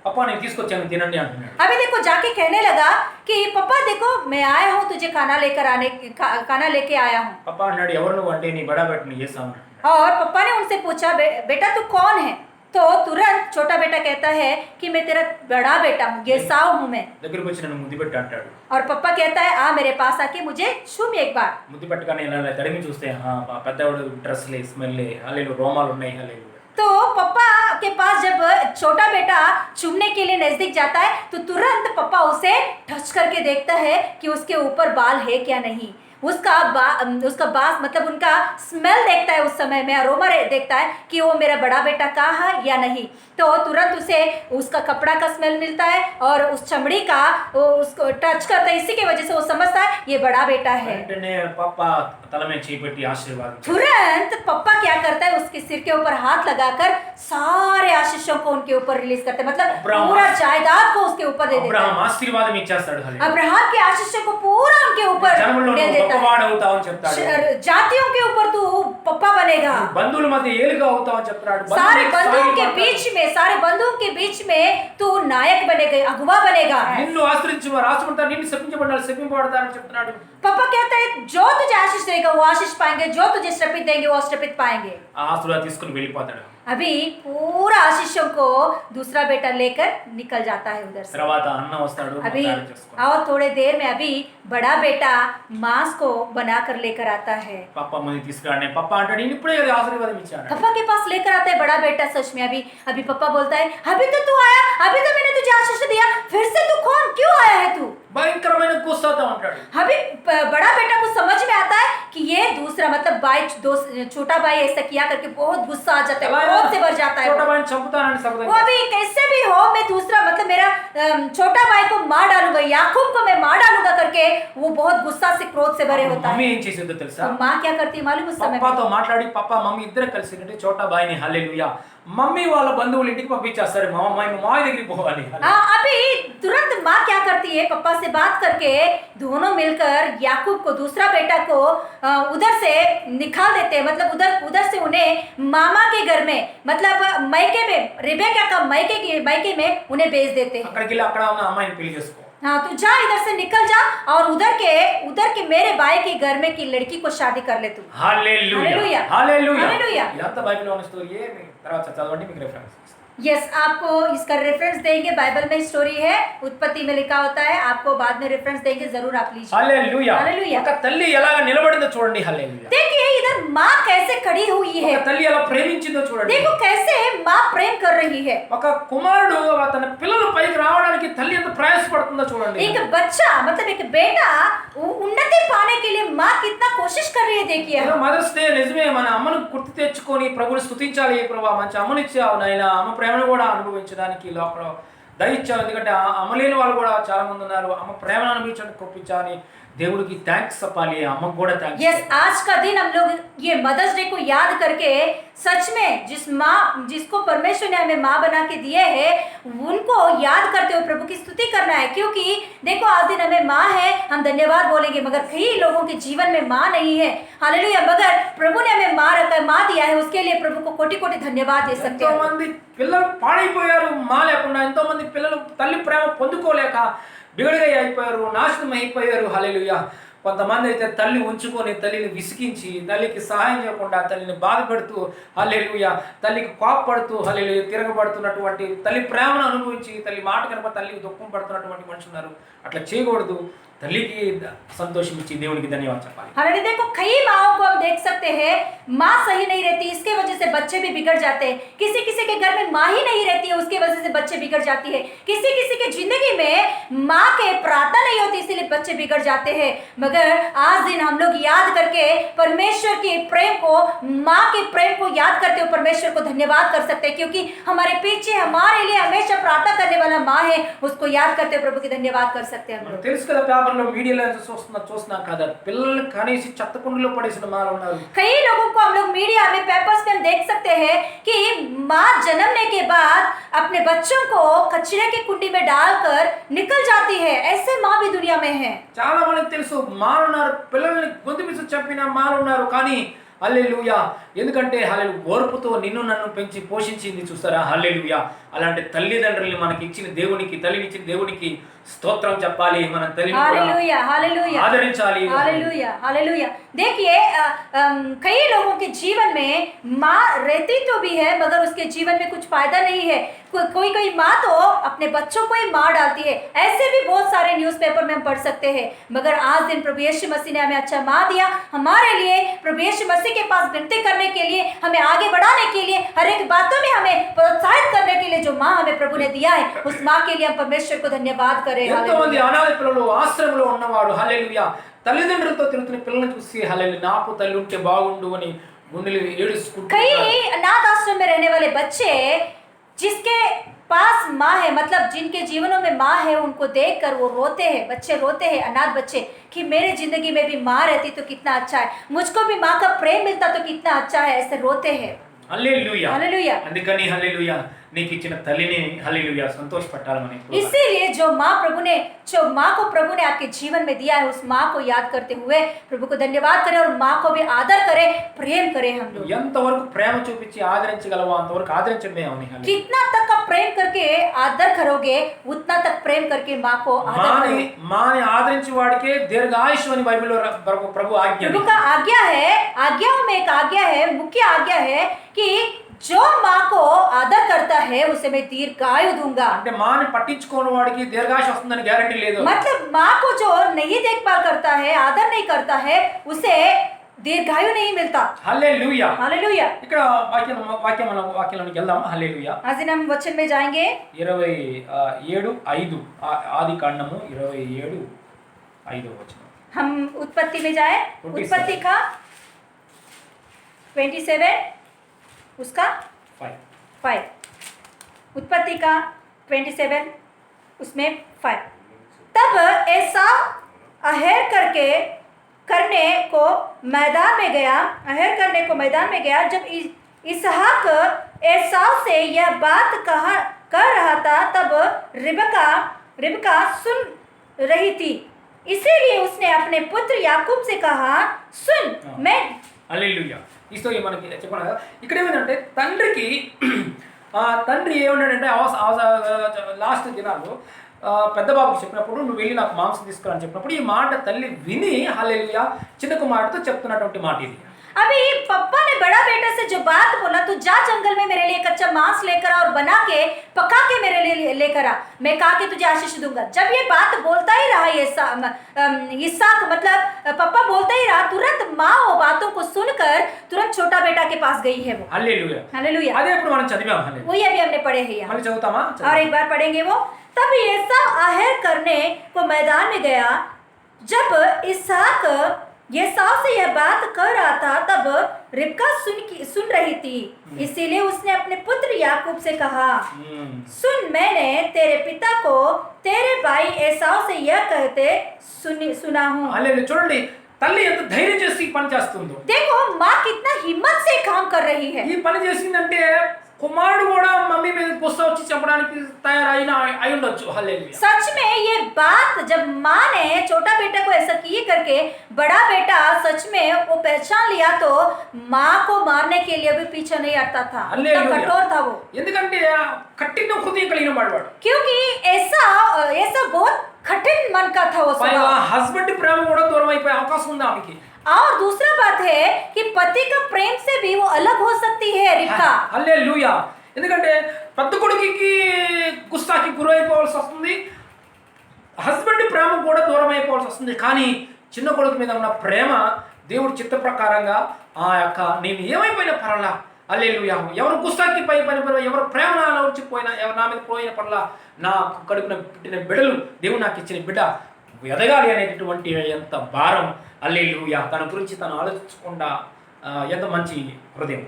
పప్పా నేను తీసుకొచ్చాను తినండి అంటున్నాడు. अभी देखो जाके कहने लगा कि पापा देखो मैं आया हूँ तुझे खाना लेके आया हूँ। పప్పా అన్నాడు, ఎవరు నువ్వు అంటే నీ బడా బెట్టని ఏసావు. और पापा ने उनसे पूछा बेटा तू कौन है? तो तुरंत छोटा बेटा कहता है कि मैं तेरा बड़ा बेटा हूँ, ये साव हूँ मैं। దగ్గరికి వచ్చి నన్ను ముద్దు పెట్టు అంటాడు. और पापा कहता है आ मेरे पास आके मुझे छू एक बार। ముద్దు పెట్టగానే ఇలా తడిమి చూస్తే పెద్దవాడు డ్రెస్లే స్మెల్ హల్లెలూయా రోమాలు ఉన్నాయి హల్లెలూయా. तो पापा के पास जब छोटा बेटा चूमने के लिए नजदीक जाता है तो तुरंत पापा उसे टच करके देखता है कि उसके ऊपर बाल है क्या नहीं। उसका बास मतलब उनका स्मेल देखता है उस समय में, अरोमा देखता है कि वो मेरा बड़ा बेटा कहाँ है या नहीं। तो तुरंत उसे उसका कपड़ा का स्मेल मिलता है और उस चमड़ी का वो उसको टच करता है, इसी की वजह से वो समझता है ये बड़ा बेटा है। पापा तल में चीपेटी आशीर्वाद, तुरंत पापा क्या करता है उसके सिर के ऊपर हाथ लगाकर सारे आशीषों को उनके ऊपर रिलीज करते हैं, मतलब पूरा जायदाद को उसके ऊपर दे देता है। आशीर्वाद इచ్చేస్తాడు హల్లెలూయా. अब्राहम के आशीषों को पूरा उनके ऊपर दे देता है। जातियों के ऊपर तू पप्पा बनेगा, బంధువుల మధ్య ఏలుగా అవుతావని చెప్తాడు. सारे बंधुओं के बीच में तू नायक बनेगा, अगुवा बनेगा। నిన్ను ఆశ్రయించు వారు ఆశీర్వదించుతారు, నిన్ను శపించబడ్డారు శపింపబడతారని చెప్తున్నాడు. पापा कहता है जो तुझे आशीष देगा वो आशीष पाएंगे, जो तुझे श्रपित देंगे वो श्रपित पाएंगे। ఆ ఆశీర్వాదం తీసుకుని వెళ్ళిపోతాడు. अभी पूरा आशीषों को दूसरा बेटा लेकर निकल जाता है उधर से। తర్వాత అన్న వస్తాడు. अभी और थोड़े देर में अभी बड़ा बेटा मांस को बनाकर लेकर आता है। పాపా ముందు తీసుకురానే పాపా అంటాడు, నేను ఇప్పుడే కదా ఆశీర్వాదం ఇచ్చాను. पापा के पास लेकर आता है बड़ा बेटा सच में। अभी पापा बोलता है अभी तो तू आया, अभी तो मैंने तुझे आशीष दिया, फिर से तू कौन, क्यों आया है तू? భయంకరమైన గుస్సాతో ఉంటాడు. अभी बड़ा बेटा को समझ में आता है कि ये दूसरा मतलब भाई छोटा भाई ऐसा किया करके बहुत गुस्सा आ जाता है, बहुत से भर जाता है। छोटा भाई చంపుతానని శపథం वो अभी कैसे भी हो मैं दूसरा मतलब मेरा छोटा भाई को मार डालूंगा, याकूब को मैं मार डालूंगा करके वो बहुत गुस्सा से क्रोध से भरे होता మమ్మీ है। ఏం చేసిందో తెలుసా? तो माँ क्या करती है मालूम उस समय में? పప్పాతో మాట్లాడి పప్పా మమ్మీ ఇద్దరు కలిసి చోటా బాయిని హల్లెలూయా మమ్మీ వాళ్ళ బంధువులు ఇంటికి పంపించేస్తారు, మా మాయ దగ్గరికి పోవాలి. अभी तुरंत माँ क्या करती है पापा से बात करके दोनों मिलकर याकूब को दूसरा बेटा को उधर से निकाल देते हैं, मतलब उधर से उन्हें मामा के घर में मतलब मायके में रिबेका का मायके में उन्हें भेज देते हैं। అక్కడికి వెళ్ళి అక్కడ ఉన్న అమ్మాయిని పెళ్లి చేసుకో. हाँ तू जा इधर से निकल जा और उधर के मेरे भाई के घर में की लड़की को शादी कर ले तू। హల్లెలూయా హల్లెలూయా. हालेलुया। ఇదంతా బైబిల్లో ఉన్న స్టోరీయే, తర్వాత చదవండి మీకు రెఫరెన్స్. यस आपको इसका रेफरेंस देंगे, बाइबल में स्टोरी है, उत्पत्ति में लिखा होता है, आपको बाद में रेफरेंस देंगे, जरूर आप लीजिए। హల్లెలూయా. हालेलुया। ఒక తల్లి ఎలాగ నిలబడిందో చూడండి. హల్లెలూయా. देखिए इधर माँ कैसे खड़ी हुई है, ఒక తల్లి ఎలా ప్రేమించిందో చూడండి. देखो कैसे माँ प्रेम कर रही है। ఒక కుమారుడు తన పిల్లల పైకి రావడానికి తల్లి ఎంత ప్రయాసపడుతుందో చూడండి. एक बच्चा मतलब एक बेटा उन्नति पाने के लिए माँ कितना कोशिश कर रही है देखिए। మదర్స్ డే నిజమే, మన అమ్మను గుర్తు తెచ్చుకొని ప్రభుని స్తుతించాలి. ప్రభా మంచి అమ్మనిచ్చావు నాయనా, అమ్మ ప్రేమను కూడా అనుభవించడానికి లోపల దయచావు. ఎందుకంటే అమ్మ లేని వాళ్ళు కూడా చాలా మంది ఉన్నారు, అమ్మ ప్రేమను అనుభవించడానికి కృపించాలని దేవుడికి థ్యాంక్స్ చెప్పాలి, అమ్మకు కూడా థ్యాంక్స్. यस, आज का दिन हम लोग ये मदर्स डे को याद करके सच में जिसको परमेश्वर ने हमें माँ बना के दिए है उनको याद करते हुए प्रभु की स्तुति करना है, क्योंकि देखो आज दिन हमें माँ है, हम धन्यवाद बोलेंगे, मगर कई लोगों के जीवन में माँ नहीं है। हालेलुया, मगर प्रभु ने हमें माँ रखा, माँ दिया है, उसके लिए प्रभु को कोटि कोटि धन्यवाद दे सकते ఎంతో हैं। మంది పిల్లలు పాడైపోయారు మా లేకుండా, ఎంతో మంది పిల్లలు తల్లి ప్రేమ పొందుకోలేక బిగడిగా అయిపోయారు, నాశనం అయిపోయారు. హల్లెలూయా. కొంతమంది అయితే తల్లి ఉంచుకొని తల్లిని విసిగించి తల్లికి సహాయం చేయకుండా తల్లిని బాధపెడుతూ, హల్లెలూయా, తల్లికి కోపపడుతూ, హల్లెలూయా, తిరగబడుతున్నటువంటి తల్లి ప్రేమను అనుభవించి తల్లి మాట కనుక తల్లికి దుఃఖం పడుతున్నటువంటి మనుషులు ఉన్నారు. అట్లా చేయకూడదు. తల్లికి సంతోషం ఇచ్చి దేవునికి ధన్యవాదాలు చెప్పాలి. हालांकि देखो कई माओं को हम देख सकते हैं माँ सही नहीं रहती, इसके वजह से बच्चे भी बिगड़ जाते हैं। किसी किसी के घर में माँ ही नहीं रहती है, उसके वजह से बच्चे बिगड़ जाती है। किसी किसी के जिंदगी में माँ के प्रार्थना नहीं होती, इसीलिए बच्चे बिगड़ जाते हैं। मगर आज दिन हम लोग याद करके परमेश्वर के प्रेम को, माँ के प्रेम को याद करते हुए परमेश्वर को धन्यवाद कर सकते हैं, क्योंकि हमारे पीछे हमारे लिए हमेशा प्रार्थना करने वाला माँ है, उसको याद करते हुए प्रभु की धन्यवाद कर सकते हैं हम लोग। మనకు తెలుసు కదా, పేపర్లో మీడియాలో చూస్తున్నాం కదా, పిల్లల్ని కనేసి చెత్తకుండలో పడేసిన మాలు ఉన్నారు. कई लोगों को हम लोग मीडिया में, पेपर्स में देख सकते हैं कि माँ जन्मने के बाद अपने बच्चों को कचरे की कुंडी में डालकर निकल जाती है। ऐसे माँ भी दुनिया में है। చాలా మందికి తెలుసు మాలు ఉన్నారు, పిల్లల్ని గొంతు పిసి చెప్పిన మాలు ఉన్నారు. కానీ హల్లెలూయా, ఎందుకంటే హల్లెలూయా ఓర్పుతో నిన్ను నన్ను పెంచి పోషించింది చూస్తారా. హల్లెలూయా, అలాంటి తల్లిదండ్రుల్ని మనకి ఇచ్చిన దేవునికి, తల్లిని ఇచ్చిన దేవునికి స్తోత్రం చెప్పాలి. మన తల్లిని हालेलुया, हालेलुया, ఆదరించాలి. Hallelujah, hallelujah. देखिए कई लोगों के जीवन में माँ रहती तो भी है, मगर उसके जीवन में कुछ फायदा नहीं है। कोई माँ तो अपने बच्चों को ही मार डालती है। ऐसे भी बहुत सारे न्यूज़पेपर में हम पढ़ सकते हैं। मगर आज दिन प्रभु यीशु मसीह ने हमें अच्छा माँ दिया, हमारे लिए प्रभु यीशु मसीह के पास विनती करने के लिए, हमें आगे बढ़ाने के लिए, हर एक बातों में हमें प्रोत्साहित करने के लिए जो माँ हमें प्रभु ने दिया है, उस माँ के लिए हम परमेश्वर को धन्यवाद करें। ఎంతో మంది అనాథ పిల్లలు ఆశ్రమంలో ఉన్నవాడు హల్లెలూయా తల్లిదండ్రులతో తిరుగుతున్న పిల్లల్ని చూసి హల్లెలూయా నాకు తల్లి ఉంటే బాగుండు అని గుండెలు ఏడుచుకుంటారు. कई अनाथ आश्रम में रहने वाले बच्चे जिसके पास माँ है, मतलब जिनके जीवनों में माँ है, उनको देखकर वो रोते हैं, बच्चे रोते हैं, अनाथ बच्चे, कि मेरे जिंदगी में भी माँ रहती तो कितना अच्छा है, मुझको भी माँ का प्रेम मिलता तो कितना अच्छा है, ऐसे रोते हैं। Hallelujah, hallelujah. అందుకని హల్లెలూయా నీకు ఇచ్చిన తల్లిని హల్లెలూయా సంతోషపట్టాలని. इसीलिए जो माँ को प्रभु ने आपके जीवन में दिया है, उस माँ को याद करते हुए प्रभु को धन्यवाद करें और माँ को भी आदर करें, प्रेम करें हम लोग। ఎంతవరకు ప్రేమ చూపించి ఆదరించగలవో అంతవరకు ఆదరించడమే అవుని. कितना तक आप प्रेम करके आदर करोगे, उतना तक प्रेम करके माँ को आदर करो। మాని ఆదరించి వాడికే దీర్ఘాయుష్ అని బైబిల్లో ప్రభు ఆజ్ఞ. प्रभु का आज्ञा है, आज्ञाओं में एक आज्ञा है, मुख्य आज्ञा है कि जो माँ को आदर करता है उसे मैं दीर्घायु दूंगा। అంటే మాని పట్టించుకోని వాడికి దీర్ఘాయుష్ వస్తుందని గ్యారెంటీ లేదు. मतलब माँ को जो नहीं देखभाल करता है, आदर नहीं करता है, उसे दीर्घायु नहीं मिलता। హల్లెలూయా. हालेलुया। ఇక్కడ వాక్యంలోకి వెళ్దాం. హల్లెలూయా. आज दिन हम वचन में जाएंगे 27:5 ఆది కాండము 27:5 వచనం. हम उत्पत्ति में जाए, 27 उत्पत्ति का 27 उसका 5, उत्पत्ति का 27 उसमें 5। तब एसाव अहेर करने को मैदान में गया। जब इसहाक एसाव से यह बात कर रहा था, तब रिबका सुन रही थी, इसीलिए उसने अपने पुत्र याकूब से कहा, सुन मैं। హల్లెలూయా. ఈ స్టోరీ మనకి చెప్పాను కదా. ఇక్కడ ఏమైందంటే తండ్రి ఏమన్నాడంటే లాస్ట్ దినాల్లో పెద్ద బాబుకి చెప్పినప్పుడు నువ్వు వెళ్ళి నాకు మాంసం తీసుకురా అని చెప్పినప్పుడు ఈ మాట తల్లి విని హల్లెలూయా చిన్న కుమారుడితో చెప్తున్నటువంటి మాట ఇది. अभी पप्पा ने बड़ा बेटा से जो बात बोला, तू जा जंगल में मेरे लिए कच्चा मांस लेकर आ और बना के पका के मेरे लिए लेकर आ, मैं खा के तुझे आशीष दूंगा। जब ये बात बोलता ही रहा इसहाक, मतलब पप्पा बोलता ही रहा, तुरंत माँ वो बातों को सुनकर तुरंत छोटा बेटा के पास गई है वो। హల్లెలూయా. हालेलुया। అదే ఇప్పుడు మనం చదివాం. वही अभी हमने पढ़े हैं यहाँ, మళ్ళీ చదువుతామా? और एक बार पढ़ेंगे वो। तब एसाव आहेर करने को मैदान में गया। जब इसहाक एसाव से यह बात कर रहा था, तब रिबका सुन रही थी, इसीलिए उसने अपने पुत्र याकूब से कहा, सुन, मैंने तेरे पिता को तेरे भाई एसाव से यह कहते सुना हूँ। హల్లెలూయా. చూడండి తల్లి ఎంత ధైర్యం చేసి ఈ పని చేస్తుందో. देखो माँ कितना हिम्मत से काम कर रही है। ఈ పని చేసిందంటే కుమారుడు కూడా మమ్మీ మీద గుస్సా వచ్చి చెప్పడానికి తయారైన అయి ఉండొచ్చు. హల్లెలూయా. सच में ये बात जब माँ ने छोटा बेटा को ऐसा किए करके बड़ा बेटा सच में वो पहचान लिया तो माँ को मारने के लिए भी पीछे नहीं हटता था, इतना హల్లెలూయా. कठोर था वो, ఎందుకంటే కఠిన హృదయం కలిగిన వాడు. क्योंकि ऐसा बहुत कठिन मन का था वो పైగా स्वभाव। హస్బెండ్ ప్రేమ కూడా దూరం అయిపోయే అవకాశం ఉంది ఆమెకి. और दूसरा बात है कि पति का प्रेम से भी वो अलग हो सकती है रिबका। హల్లెలూయా. ఎందుకంటే పెద్ద కొడుకుకి గుస్సాకి గురైపోవాల్సి వస్తుంది, హస్బెండ్ ప్రేమ కూడా దూరం అయిపోవాల్సి వస్తుంది. కానీ చిన్న కొడుకు మీద ఉన్న ప్రేమ దేవుడి చిత్త ప్రకారంగా ఆ యొక్క నేను ఏమైపోయినా పర్వాలా, హల్లెలూయా, ఎవరు గుస్సాకి పై పని ఎవరు ప్రేమ నాలో వచ్చి పోయినా, ఎవరు నా మీద పోయిన పర్లా, నా కడుపున పుట్టిన బిడ్డలు దేవుడు నాకు ఇచ్చిన బిడ్డ ఎదగాలి అనేటటువంటి ఎంత భారం, హల్లెలూయా, తన గురించి తను ఆలోచించకుండా ఎంత మంచి హృదయం.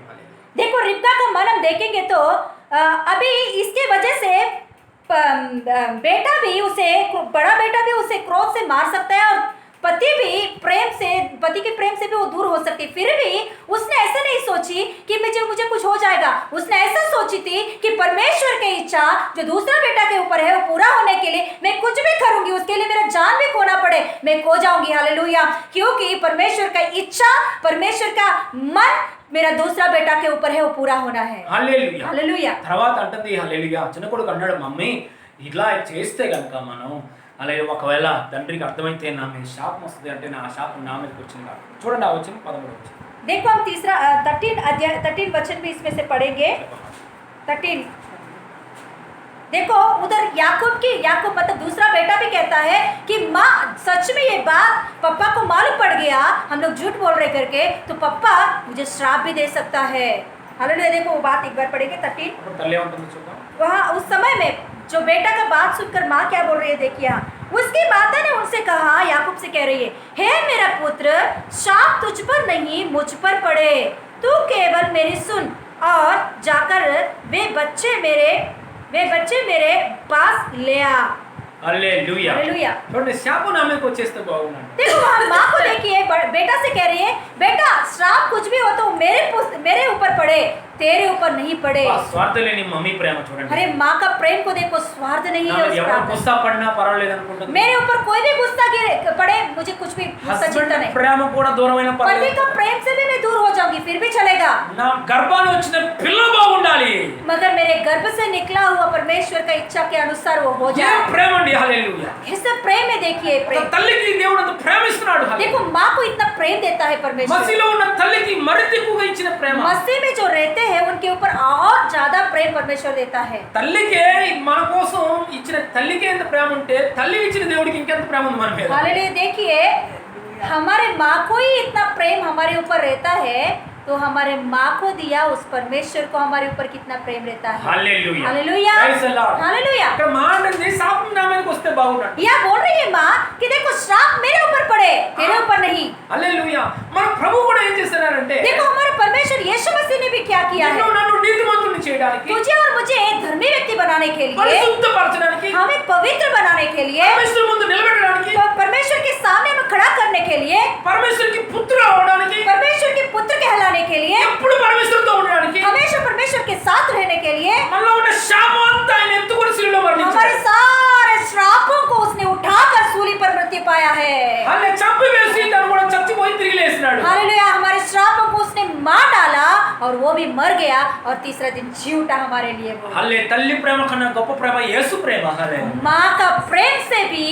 देखो रिबका का मन हम देखेंगे तो अभी इसके वजह से बेटा भी उसे, बड़ा बेटा भी उसे क्रोध से मार सकता है और पति भी प्रेम से, पति के प्रेम से भी वो दूर हो सकती। फिर भी उसने ऐसा नहीं सोची कि मुझे कुछ हो जाएगा, उसने ऐसा सोची थी कि परमेश्वर की इच्छा जो दूसरा बेटा के ऊपर है वो पूरा होने के लिए मैं कुछ भी करूंगी, उसके लिए मेरा जान भी खोना पड़े मैं खो जाऊंगी। हालेलुया, क्योंकि परमेश्वर का इच्छा, परमेश्वर का मन मेरा दूसरा बेटा के ऊपर है वो पूरा होना है। హల్లెలూయా. हालेलुया। తర్వాత అంటది హల్లెలూయా, చిన్న కొడుకు అన్నాడు, మమ్మీ ఇలా చేస్తే కనుక మనం అలాగే ఒకవేళ తండ్రికి అర్థమైతే నా మీద శాపం వస్తుంది అంటే నా శాపం నా మీదకి వచ్చింది కాదు. చూడండి ఆ వచ్చిన 13 వచ్చింది. देखो हम तीसरा 13 वचन भी इसमें से पढ़ेंगे। 13 देखो उधर याकूब मतलब दूसरा बेटा भी कहता है कि माँ सच में ये बात पापा को मालूम पड़ गया, हम लोग झूठ बोल रहे करके, तो पापा मुझे श्राप भी दे सकता है। हालेलुया। देखो वो बात एक बार पढ़ेंगे 13। అప్పుడు తల్లి ఏమంటుందో చూద్దాం. वहाँ उस समय में जो बेटा का बात सुनकर माँ क्या बोल रही है देखिए, उसकी माता ने उनसे कहा, याकूब से कह रही है, हे मेरा पुत्र, शाप तुझ पर नहीं मुझ पर पड़े, तू केवल मेरी सुन और जाकर वे बच्चे मेरे पास ले आ। హల్లెలూయా. हालेलुया। చూడండి శాపం నా మీదకి వచ్చేస్తే బాగున్నాను. देखो वहाँ माँ को देखिए, बेटा से कह रही है, बेटा श्राप कुछ भी हो तो मेरे ऊपर पड़े, तेरे ऊपर नहीं पड़े। స్వార్థ లేని మమ్మీ ప్రేమ చూడండి. अरे माँ का प्रेम को देखो, स्वार्थ नहीं है ఎవరు उसका। గుస్సా పడినా పర్వాలేదు అనుకుంటుంది. मेरे ऊपर कोई भी गुस्सा पड़े, मुझे कुछ भी गुस्सा चिंता హస్బెండ్ नहीं। ప్రేమ కూడా దూరమైన पति పర్వాలేదు. का प्रेम से भी मैं दूर हो जाऊंगी फिर भी चलेगा, నా గర్భాన్ని వచ్చిన పిల్ల బాగుండాలి. मगर मेरे गर्भ से निकला हुआ परमेश्वर का इच्छा के अनुसार वो हो ఏం जाए। ప్రేమ అండి. హల్లెలూయా. इस प्रेम में देखिए प्रेम, తల్లికి దేవుడు అంత ప్రేమిస్తున్నాడు. देखो माँ को इतना प्रेम देता है परमेश्वर। మసీలో ఉన్న తల్లికి మరింత ఎక్కువగా ఇచ్చిన ప్రేమ. मसीह में जो रहते हैं उनके ऊपर और ज्यादा प्रेम परमेश्वर देता है। తల్లికే మన కోసం ఇచ్చిన తల్లికే ఎంత ప్రేమ ఉంటే తల్లి ఇచ్చిన దేవుడికి ఇంకెంత ప్రేమ ఉంది మన మీద. हालेलुया। देखिए हमारे माँ को ही इतना प्रेम हमारे ऊपर रहता है, तो हमारे माँ को दिया उस परमेश्वर को हमारे ऊपर कितना प्रेम रहता है। Hallelujah. Hallelujah. Praise the Lord. Hallelujah. ఇక్కడ మాట ఉంది శాపం నా మీదకి వస్తే బాగున్నాడు. यह बोल रही है माँ कि देखो श्राप मेरे ऊपर पड़े, तेरे ऊपर नहीं। హల్లెలూయా. మన ప్రభు కూడా ఏం చేస్తున్నారంటే देखो हमारे परमेश्वर यीशु मसीह ने भी क्या किया है, నన్ను నీతిమంతుని చేయడానికి, तुझे और मुझे धर्मी व्यक्ति बनाने के लिए, పరిశుద్ధపరచడానికి, हमें पवित्र बनाने के लिए, పరమేశ్వరు ముందు నిలబెట్టడానికి, तो परमेश्वर के सामने में खड़ा करने के लिए, పరమేశ్వరుకి పుత్రుడు అవడానికి, परमेश्वर के पुत्र कहलाने के लिए, ఎప్పుడు పరమేశ్వరుతో ఉండడానికి, हमेशा परमेश्वर के साथ रहने के लिए, మనలో ఉన్న శాపం అంతా ఆయన ఎత్తుకొని శిలువలో మరణించాడు. हमारे सारे श्रापों को उसने उठाकर सूली पर मृत्यु पाया है। ఆయన చంపివేసి తను కూడా చచ్చిపోయి తిరిగి లేచినాడు. हालेलुया। हमारे श्रापों को उसने मार डाला और वो भी मर गया और तीसरा दिन जी उठा हमारे लिए। హల్లే తల్లి ప్రేమ కన్నా గొప్ప ప్రేమ యేసు ప్రేమ. హల్లే माँ का प्रेम से भी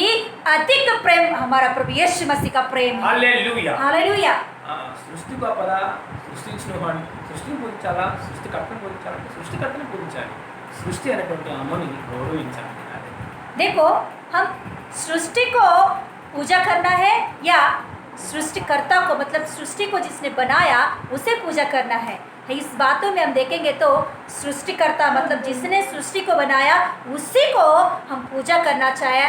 अधिक प्रेम हमारा प्रभु यीशु मसीह का प्रेम है। హల్లెలూయా. हालेलुया। సృష్టి గొప్పదా, సృష్టించిన వాడిని సృష్టిని పూజించాలా, సృష్టికర్తను పూజించాలా, సృష్టికర్తను పూజించాలి, సృష్టి అనేటువంటి అమ్మని గౌరవించాలి. देखो हम सृष्टि को पूजा करना है या सृष्टिकर्ता को, मतलब सृष्टि को जिसने बनाया उसे पूजा करना है, इस बातों में हम देखेंगे तो सृष्टिकर्ता मतलब जिसने सृष्टि को बनाया उसी को हम पूजा करना चाहिए,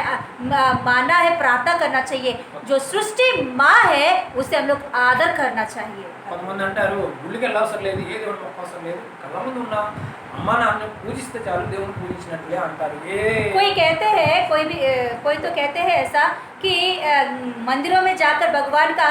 माना है, प्रार्थना करना चाहिए। जो सृष्टि माँ है उसे हम लोग आदर करना चाहिए। కొంతమంది అంటారు గుళ్ళకి వెళ్ళవసరం లేదు, ఏ దేవుడు మొక్కవసరం లేదు, కళ్ళ ముందు ఉన్న అమ్మా నాన్న పూజిస్తే చాలు దేవుని పూజించినట్లే అంటారు। कोई कहते हैं, कोई तो कहते हैं ऐसा कि मंदिरों में जाकर भगवान का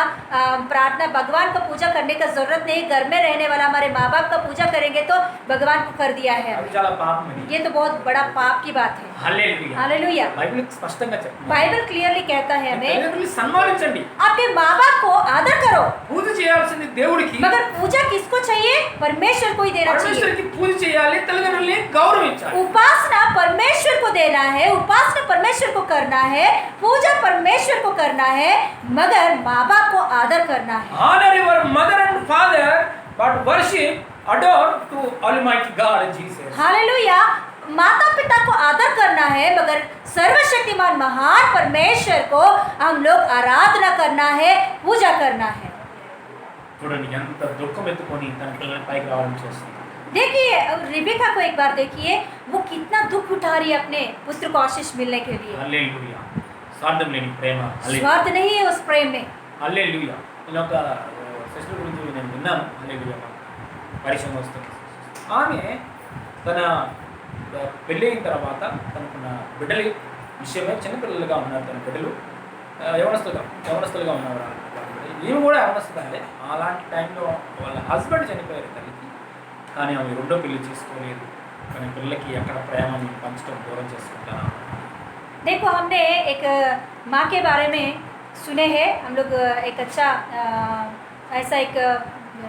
प्रार्थना, भगवान का पूजा करने का जरूरत नहीं, घर में रहने वाला हमारे माँ बाप का पूजा करेंगे तो भगवान को कर दिया है। అది చాలా పాపం అది। ये तो बहुत बड़ा पाप की बात है। హల్లెలూయా। हालेलुया। బైబిల్ స్పష్టంగా చెప్తుంది, बाइबल क्लियरली कहता है हमें తల్లిదండ్రుల్ని సన్మానించండి, आपके माँ बाप को आदर करो। పూజ చేయాల్సింది దేవుడికి, मगर पूजा किसको चाहिए? परमेश्वर को ही देना चाहिए। పరమేశ్వరునికి పూజ చేయాలి, తల్లిదండ్రుల్ని గౌరవించాలి। उपासना परमेश्वर को देना है, उपासना परमेश्वर को करना है, पूजा परमेश्वर को करना है, मगर माँ बाप को आदर करना है। Honor your mother and father, but worship, adore to Almighty God Jesus। Hallelujah. माता पिता को आदर करना है, मगर सर्वशक्तिमान महान परमेश्वर को हम लोग आराधना करना है, पूजा करना है। చూడండి ఎంత దుఃఖం ఎత్తుకొని తన పిల్లల్ని పైకి రావాలని చేస్తుంది। देखिए रिबेका को एक बार देखिए, वो कितना दुख उठा रही है अपने पुत्र को आशीष मिलने के लिए। హల్లెలూయా। స్వార్థం లేని ప్రేమ। स्वार्थ नहीं है उस प्रेम में। హల్లెలూయా। నేను ఒక సిస్టర్ గురించి నేను విన్నాను। హల్లెలూయా। పరిచయం వస్తుంది, ఆమె తన పెళ్ళి అయిన తర్వాత తనకున్న బిడ్డల విషయమే, చిన్నపిల్లలుగా ఉన్నారు తన బిడ్డలు, యవనస్తులుగా ఉన్నారు। ఈమె కూడా యవనస్తురాలే। అలాంటి టైంలో వాళ్ళ హస్బెండ్ చనిపోయారు తల్లికి, కానీ ఆమె రెండో పెళ్లి చేసుకోలేదు, కానీ పిల్లలకి అక్కడ ప్రేమని పంచడం దూరం చేసుకుంటాను। देखो हमने एक माँ के बारे में सुने हैं हम लोग, एक अच्छा ऐसा एक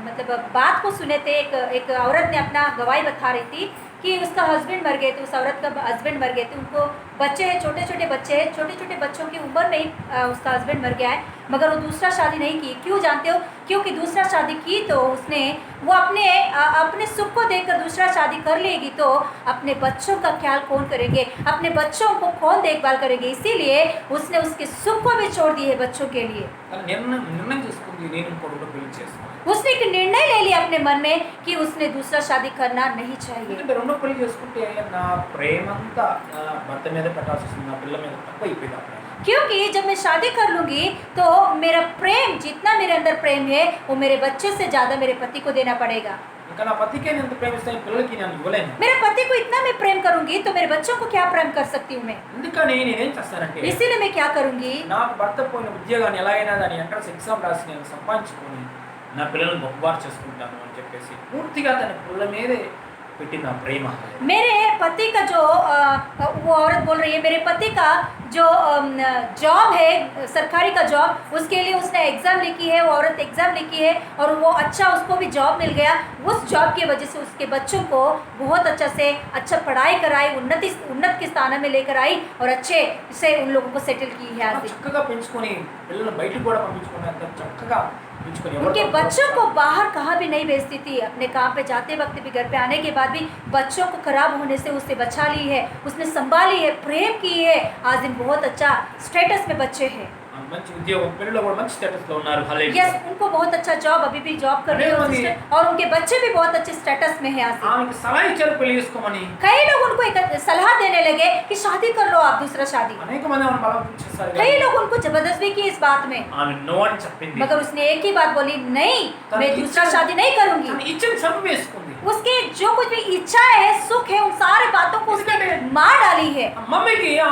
मतलब बात को सुने थे। एक औरत ने अपना गवाही बता रही थी कि उसका हस्बैंड मर गए थे, उस औरत का हस्बैंड मर गए थे, उनको बच्चे हैं, छोटे छोटे बच्चे हैं, छोटे छोटे बच्चों की उम्र में ही उसका हस्बैंड मर गया है, मगर वो दूसरा शादी नहीं की। क्यों जानते हो? क्योंकि दूसरा शादी की तो उसने वो अपने सुख को देखकर दूसरा शादी कर लेगी तो अपने बच्चों का ख्याल कौन करेंगे, अपने बच्चों को कौन देखभाल करेंगे, इसीलिए उसने उसके सुख को भी छोड़ दी है बच्चों के लिए। నిర్ణయం చేసుకుంది, నేను ఇంకో రెండో పెళ్లి చేస్తాను। उसने एक निर्णय ले लिया अपने मन में कि उसने दूसरा शादी करना नहीं चाहिए। ఎందుకంటే రెండో పెళ్లి చేసుకుంటే నా ప్రేమంతా నా భర్త మీద పెట్టాల్సి వస్తుంది, నా పిల్ల మీద తక్కువ అయిపోయింది ఆ ప్రేమ। क्योंकि जब मैं शादी कर लूंगी तो मेरा प्रेम, जितना मेरे अंदर प्रेम है वो मेरे बच्चे से ज्यादा मेरे पति को देना पड़ेगा। ఇంకా నా పతికే నేను ఎంత ప్రేమిస్తాను, పిల్లలకి నేను ఇవ్వలేను। मेरे पति को इतना मैं प्रेम करूंगी तो मेरे बच्चों को क्या प्रेम कर सकती हूँ मैं? అందుకని నేనేం చేస్తానంటే, इसीलिए मैं क्या करूंगी, నాకు భర్త పోయిన ఉద్యోగాన్ని ఎలాగైనా దాని ఎంట్రన్స్ ఎగ్జామ్ రాసి నేను సంపాదించుకొని నా పిల్లలను గొప్పవారు చేసుకుంటాను అని చెప్పేసి పూర్తిగా తన పిల్లల మీదే పెట్టిన ప్రేమ। मेरे पति का जो वो औरत बोल रही है, मेरे पति का जो जॉब है, सरकारी का जॉब, उसके लिए उसने एग्ज़ाम लिखी है, वो औरत एग्ज़ाम लिखी है और वो अच्छा उसको भी जॉब मिल गया। उस जॉब की वजह से उसके बच्चों को बहुत अच्छा पढ़ाई कराई, उन्नत के स्थान में लेकर आई और अच्छे से उन लोगों को सेटल की है। आज చక్కగా పెంచుకొని పిల్లలను బయటకు కూడా పంపించుకొని అంత చక్కగా పెంచుకొని उनके बच्चों को बाहर कहाँ भी नहीं भेजती थी, अपने काम पे जाते वक्त भी, घर पे आने के बाद भी बच्चों को खराब होने से उससे बचा ली है, उसने संभाली है, प्रेम की है। आज दिन बहुत अच्छा स्टेटस में बच्चे हैं। మంచి ఉద్యోగం, పిల్లలు కూడా మంచి స్టేటస్ లో ఉన్నారు। హల్లెలూయా। यस, उनको बहुत अच्छा जॉब, अभी भी जॉब कर रही है सिस्टर, और उनके बच्चे भी बहुत अच्छे स्टेटस में है। आज ఆమెకి సలహా ఇచ్చారు పెళ్లి చేసుకోమని। कई लोग उनको एक सलाह देने लगे कि शादी कर लो आप, दूसरा शादी। అనేక మంది ఆమెను బలవంతం कई लोग उनको जबरदस्ती की इस बात में, ఆమె నో అని చెప్పింది, मगर उसने एक ही बात बोली, नहीं मैं दूसरा शादी नहीं करूंगी। తన ఇచ్చిన చంపేసుకుంది। उसके जो कुछ भी इच्छा है, सुख है, उन सारे बातों को उसने मार डाली है। మమ్మీకి ఆ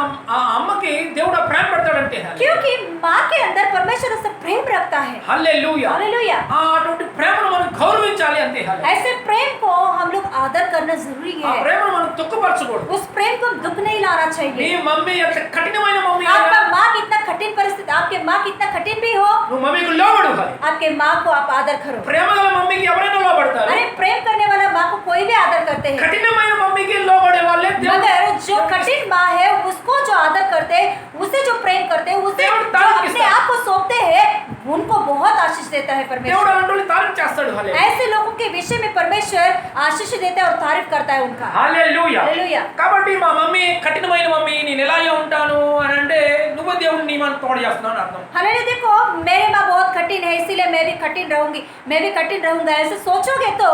అమ్మకి దేవుడు ప్రేమ పెడతాడంటే, क्योंकि माँ के अंदर परमेश्वर उससे प्रेम रखता है। హల్లెలూయా। हालेलुया। అటువంటి ప్రేమను మనం గౌరవించాలి అంతే। ऐसे प्रेम को हम लोग आदर करना जरूरी ఆ है। ప్రేమను మనం దుఃఖపరచకూడదు। उस प्रेम को हम दुख नहीं लाना నీ चाहिए। మమ్మీ ఎంత కఠినమైన మమ్మీ आपका माँ कितना कठिन परिस्थिति, आपके माँ कितना कठिन भी हो, నువ్వు మమ్మీకి లోబడు। आपके माँ को आप आदर करो। ప్రేమ గల మమ్మీకి ఎవరైనా లోబడతారు, अरे प्रेम करने वाला माँ को कोई भी आदर करते हैं, కఠినమైన మమ్మీకి లోబడే వాళ్ళే దేవుడు। मगर जो कठिन माँ है उसको जो आदर करते हैं, उसे जो प्रेम करते हैं, उसे దేవుడు जो तारीफ अपने किस्ता। आप को सौंपते हैं, उनको बहुत आशीष देता है దేవుడు परमेश्वर। అలాంటి తారీఫ్ చేస్తాడు। హల్లెలూయా। ऐसे लोगों के विषय में परमेश्वर आशीष देता है और तारीफ करता है उनका। హల్లెలూయా। हालेलुया। కాబట్టి మా మమ్మీ కఠినమైన మమ్మీ, నేను ఎలాగే ఉంటాను అని అంటే నువ్వు దేవుడిని మనం తోడు చేస్తున్నావు అని అర్థం. हालेलुया। देखो मेरी माँ बहुत कठिन है इसीलिए मैं भी कठिन रहूंगी, मैं भी कठिन रहूंगा, ऐसे सोचोगे तो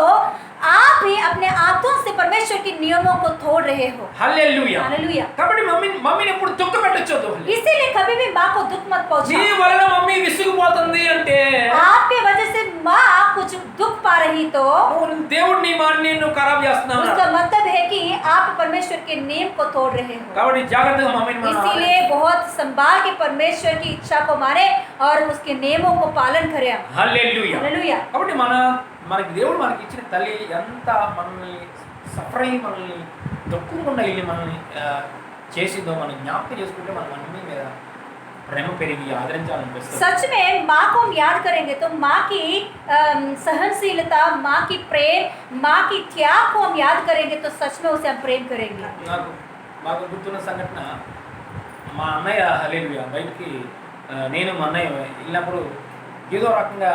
आप ही अपने हाथों से परमेश्वर के नियमों को तोड़ रहे हो। హల్లెలూయా. हालेलुया। కాబట్టి మమ్మీని ఎప్పుడు దుఃఖ పెట్టొచ్చు. इसीलिए कभी भी माँ को दुख मत నీ पहुंचाओ। వలన మమ్మీ విసిగిపోతుంది అంటే आपके वजह से माँ कुछ दुख पा रही तो నువ్వు దేవుడు నీ మాన్ని నువ్వు ఖరాబ్ చేస్తున్నావు. उसका मतलब है कि आप परमेश्वर के नियम को तोड़ रहे हो। కాబట్టి జాగ్రత్తగా మమ్మీని మనం इसीलिए बहुत संभाल के परमेश्वर की इच्छा को माने और उसके नियमों को पालन करें। హల్లెలూయా. हालेलुया। కాబట్టి మనకి దేవుడు మనకి ఇచ్చిన తల్లి ఎంత మనల్ని సఫర్ అయ్యి మనల్ని దుఃఖంకుండా వెళ్ళి మనల్ని చేసిందో మనం జ్ఞాపకం చేసుకుంటే మన మమ్మీ మీద ప్రేమ పెరిగి ఆదరించాలనిపిస్తుంది. सच में माँ को हम याद करेंगे तो माँ की सहनशीलता, माँ की प्रेम, माँ की त्याग को हम याद करेंगे तो सच में उसे हम प्रेम करेंगे। నాకు బాగా గుర్తున్న సంఘటన, మా అన్నయ్య హల్లెలూయా బయటికి నేను మా అన్నయ్య వెళ్ళినప్పుడు ఏదో రకంగా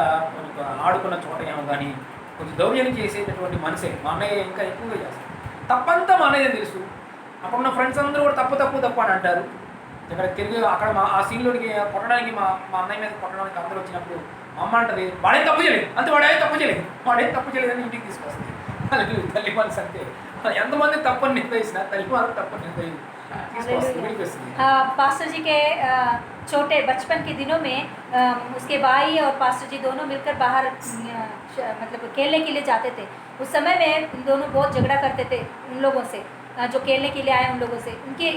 ఆడుకున్న చోట ఏమో కానీ కొంచెం దౌర్జన్యం చేసేటటువంటి మనిషే మా అన్నయ్య ఇంకా ఎక్కువగా చేస్తాడు. తప్పంతా మా అన్నయ్య తెలుసు. అక్కడ ఉన్న ఫ్రెండ్స్ అందరూ కూడా తప్పు అని అంటారు. ఇక్కడ తిరిగి అక్కడ ఆ సీన్లోకి కొట్టడానికి మా అన్నయ్య మీద కొట్టడానికి అందరూ వచ్చినప్పుడు మా అమ్మ అంటది వాడేం తప్పు చేయలేదు, అంతే వాడేం తప్పు చేయలేదని ఇంటికి తీసుకొస్తుంది. తల్లి మనసు అంతే, ఎంతమంది తప్పని నిర్ణయిస్తున్నా తల్లి మాత్రం తప్పని తీసుకొస్తుంది. पास्टर जी के छोटे बचपन के दिनों में उसके भाई और पास्टर जी दोनों मिलकर बाहर मतलब खेलने के लिए जाते थे। उस समय में इन दोनों बहुत झगड़ा करते थे उन लोगों से जो खेलने के लिए आए उन लोगों से।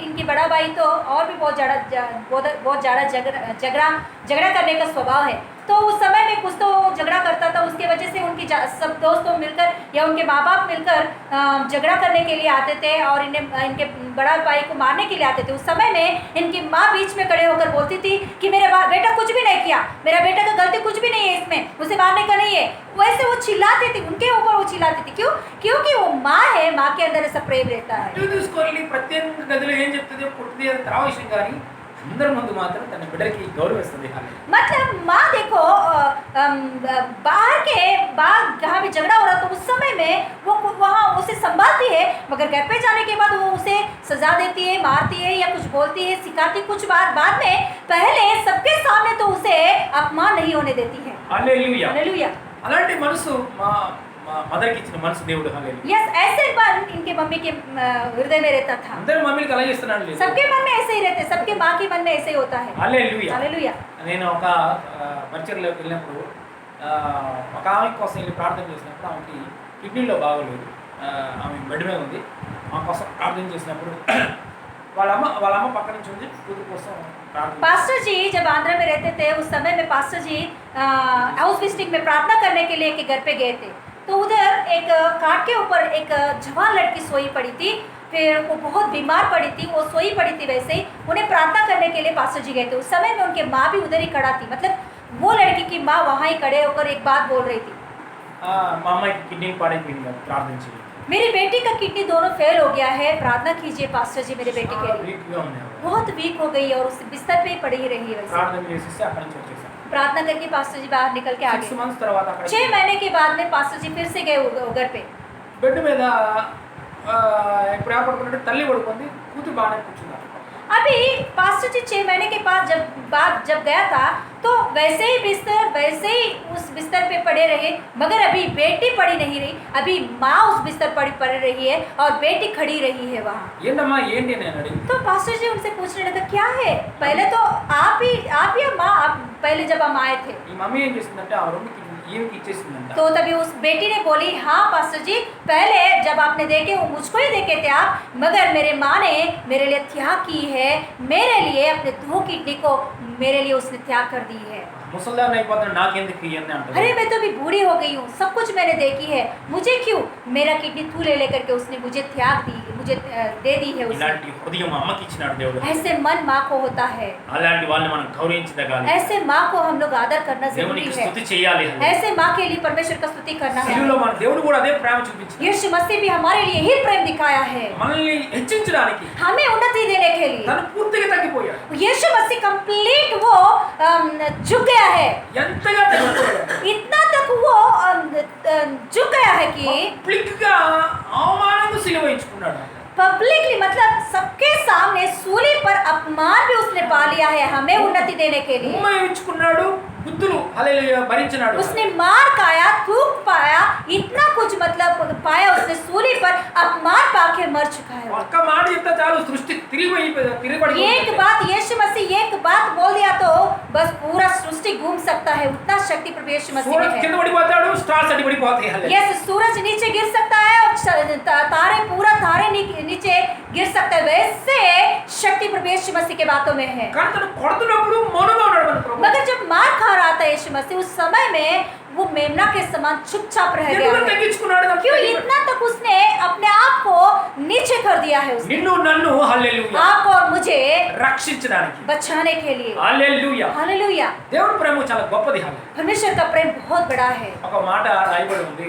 इनकी बड़ा भाई तो और भी बहुत ज़्यादा झगड़ा करने का स्वभाव है। तो उस समय में कुछ तो झगड़ा करता था, उसके वजह से उनकी सब दोस्तों मिलकर या उनके माँ बाप मिलकर झगड़ा करने के लिए आते थे और इनके बड़ा भाई को मारने के लिए आते थे। उस समय में इनकी माँ बीच में खड़े होकर बोलती थी कि मेरा बेटा कुछ भी नहीं किया, मेरा बेटा का गलती कुछ भी नहीं है, इसमें उसे मारने का नहीं है। वैसे वो चिल्लाती थी, उनके ऊपर वो चिल्लाती थी। क्यों? क्योंकि वो माँ है, माँ के अंदर ऐसा प्रेम रहता है। తీసుకొని ప్రత్యేక గదిలో ఏం చెప్తుంది పుట్టింది అది తర్వాత విషయం కానీ అందరి ముందు మాత్రం తన బిడ్డకి గౌరవిస్తుంది. मतलब माँ देखो बाहर जहाँ भी झगड़ा हो रहा तो उस समय में वो वहाँ उसे संभालती है, मगर घर पे जाने के बाद वो उसे सजा देती है, मारती है या कुछ बोलती है, सिखाती कुछ बाद में। पहले सबके सामने तो उसे अपमान नहीं होने देती है। హల్లెలూయా. हालेलुया। అలాంటి మనసు మా మదర్కి ఇచ్చిన మనసు దేవుడు. హల్లెలూయా. यस, ऐसे मन इनके मम्मी के हृदय में रहता था। అందరి మమ్మీలకి అలా చేస్తున్నాడు లేదు. सबके मन में ऐसे ही रहते, सबके माँ के मन में ऐसे ही होता है। హల్లెలూయా. हालेलुया। నేను ఒక పరిచర్లోకి వెళ్ళినప్పుడు ఒక ఆమె కోసం వెళ్ళి ప్రార్థన చేసినప్పుడు ఆమెకి కిడ్నీలో బాగోలేదు, ఆమె బెడ్ మీద ఉంది. ఆమె కోసం ప్రార్థన చేసినప్పుడు వాళ్ళ అమ్మ పక్క నుంచి ఉంది కూతురు కోసం ప్రార్థన. पास्टर जी जब आंध्र में रहते थे उस समय में पास्टर जी हाउस विजिटिंग में प्रार्थना करने के लिए एक घर पे गए थे। तो उधर एक खाट के ऊपर एक जवान लड़की सोई पड़ी थी। फिर वो बहुत बीमार पड़ी थी, वो सोई पड़ी थी। वैसे ही उन्हें प्रार्थना करने के लिए पास्टर जी गए थे। उस समय में उनके माँ भी उधर ही खड़ा थी, मतलब वो लड़की की माँ वहाँ ही खड़े होकर एक बात बोल रही थी, మా అమ్మాయికి కిడ్నీ పాడైపోయింది, ప్రార్థన చేయండి. मेरी बेटी का किडनी दोनों फेल हो गया है, प्रार्थना कीजिए पास्टर जी मेरे बेटी के लिए। వీక్గా ఉంది ఆవిడ. बहुत वीक हो गई है और उस बिस्तर पे ही पड़ी ही रही है। वैसे ప్రార్థన చేసేసి అక్కడి నుంచి వచ్చేసాను. प्रार्थना करके पास्टर जी बाहर निकल के आ 6 गए। months తర్వాత అక్కడ 6 महीने के बाद में पास्टर जी फिर से गए घर पे। బెడ్ మీద ఎప్పుడు పడుకున్నట్టు తల్లి పడుకుంది, కూతురు బాగానే కూర్చున్నారు. अभी पास्टर जी 6 महीने के बाद जब गया था तो वैसे ही उस बिस्तर पे पड़े रहे, मगर अभी बेटी पड़ी नहीं रही। अभी माँ उस बिस्तर पर पड़ रही है और बेटी खड़ी रही है वहाँ। ఏంటమ్మా ఏంటి నేను అడిగి तो पास्टर जी उनसे पूछने लगा क्या है? पहले तो आप ही माँ, आप पहले जब हम आए थे। ఈ మమ్మీ ఏం చేసిందంటే ఆ రెండు ఈమెకి ఇచ్చేసిందంట. तो तभी उस बेटी ने बोली हाँ पास्टर जी, पहले जब आपने देखे वो मुझको ही देखे थे आप, मगर मेरे माँ ने मेरे लिए त्याग की है, मेरे लिए अपने 2 किडनी को मेरे लिए उसने त्याग कर दी है। ముసల్దాన్ని అయిపోతాను నాకెందుకు ఇవన్నీ అంటారు. अरे मैं तो अभी बूढ़ी हो गई हूँ, सब कुछ मैंने देखी है, मुझे क्यों? मेरा किडनी तू ले लेकर के उसने मुझे त्याग दी, मुझे दे दी है उसने। ఇలాంటి హృదయం అమ్మకి ఇచ్చినాడు దేవుడు. ऐसे मन माँ को होता है, అలాంటి వాళ్ళని మనం గౌరవించదగాలి. ऐसे माँ को हम लोग आदर करना जरूरी దేవునికి है। స్తుతి చేయాలి. ऐसे माँ के लिए परमेश्वर का स्तुति करना है। సిలువలో మన దేవుడు కూడా అదే ప్రేమ చూపించాడు. यीशु मसीह भी हमारे लिए ही प्रेम दिखाया है, మనల్ని హెచ్చించడానికి हमें उन्नति देने के लिए। తను పూర్తిగా తగ్గిపోయాడు. यीशु मसीह कंप्लीट वो झुक गया है, ఎంతగా తగ్గిపోయాడు. इतना तक वो झुक गया है कि పబ్లిక్ గా అవమానంగా సిలువ వేయించుకున్నాడు. पब्लिकली मतलब सबके सामने सूली पर अपमान भी उसने पा लिया है हमें उन्नति देने के लिए। ఉమ్మ ఇచ్చుకున్నాడు, బుద్ధులు హల్లెలూయా భరించినాడు. उसने मार खाया, थूक पाया, इतना कुछ मतलब पाया उसने सूली पर अपमान पाके मर चुका है। ఒక్క మాట చెప్తే చాలు సృష్టి తిరిగిపడి एक बात यीशु मसीह एक बात बोल दिया तो बस पूरा सृष्टि घूम सकता है, उतना शक्ति प्रभु यीशु मसीह में సూరజ్ है। కింద పడిపోతాడు, స్టార్స్ అడి పడిపోతాయి. హల్లెలూయా. यस, सूरज नीचे गिर सकता है और तारे पूरा तारे नीचे गिर सकता है, वैसे शक्ति प्रभु यीशु मसीह के बातों में है। కానీ తను కొడుతున్నప్పుడు మౌనంగా ఉన్నాడు మన ప్రభు. मगर जब मार खा रहा था यीशु मसीह उस समय में वो मेमना के समान चुपचाप रह गया ఎందుకు है। తగ్గించుకున్నాడు? क्यों इतना तक उसने अपने आप को नीचे कर दिया है उसने, నిన్ను నన్ను హల్లెలూయా आपको और मुझे రక్షించడానికి. बचाने के लिए। హల్లెలూయా. हालेलुया। దేవుని ప్రేమ చాలా గొప్పది. హల్లెలూయా. परमेश्वर का प्रेम बहुत बड़ा है। ఒక మాట రాయబడి ఉంది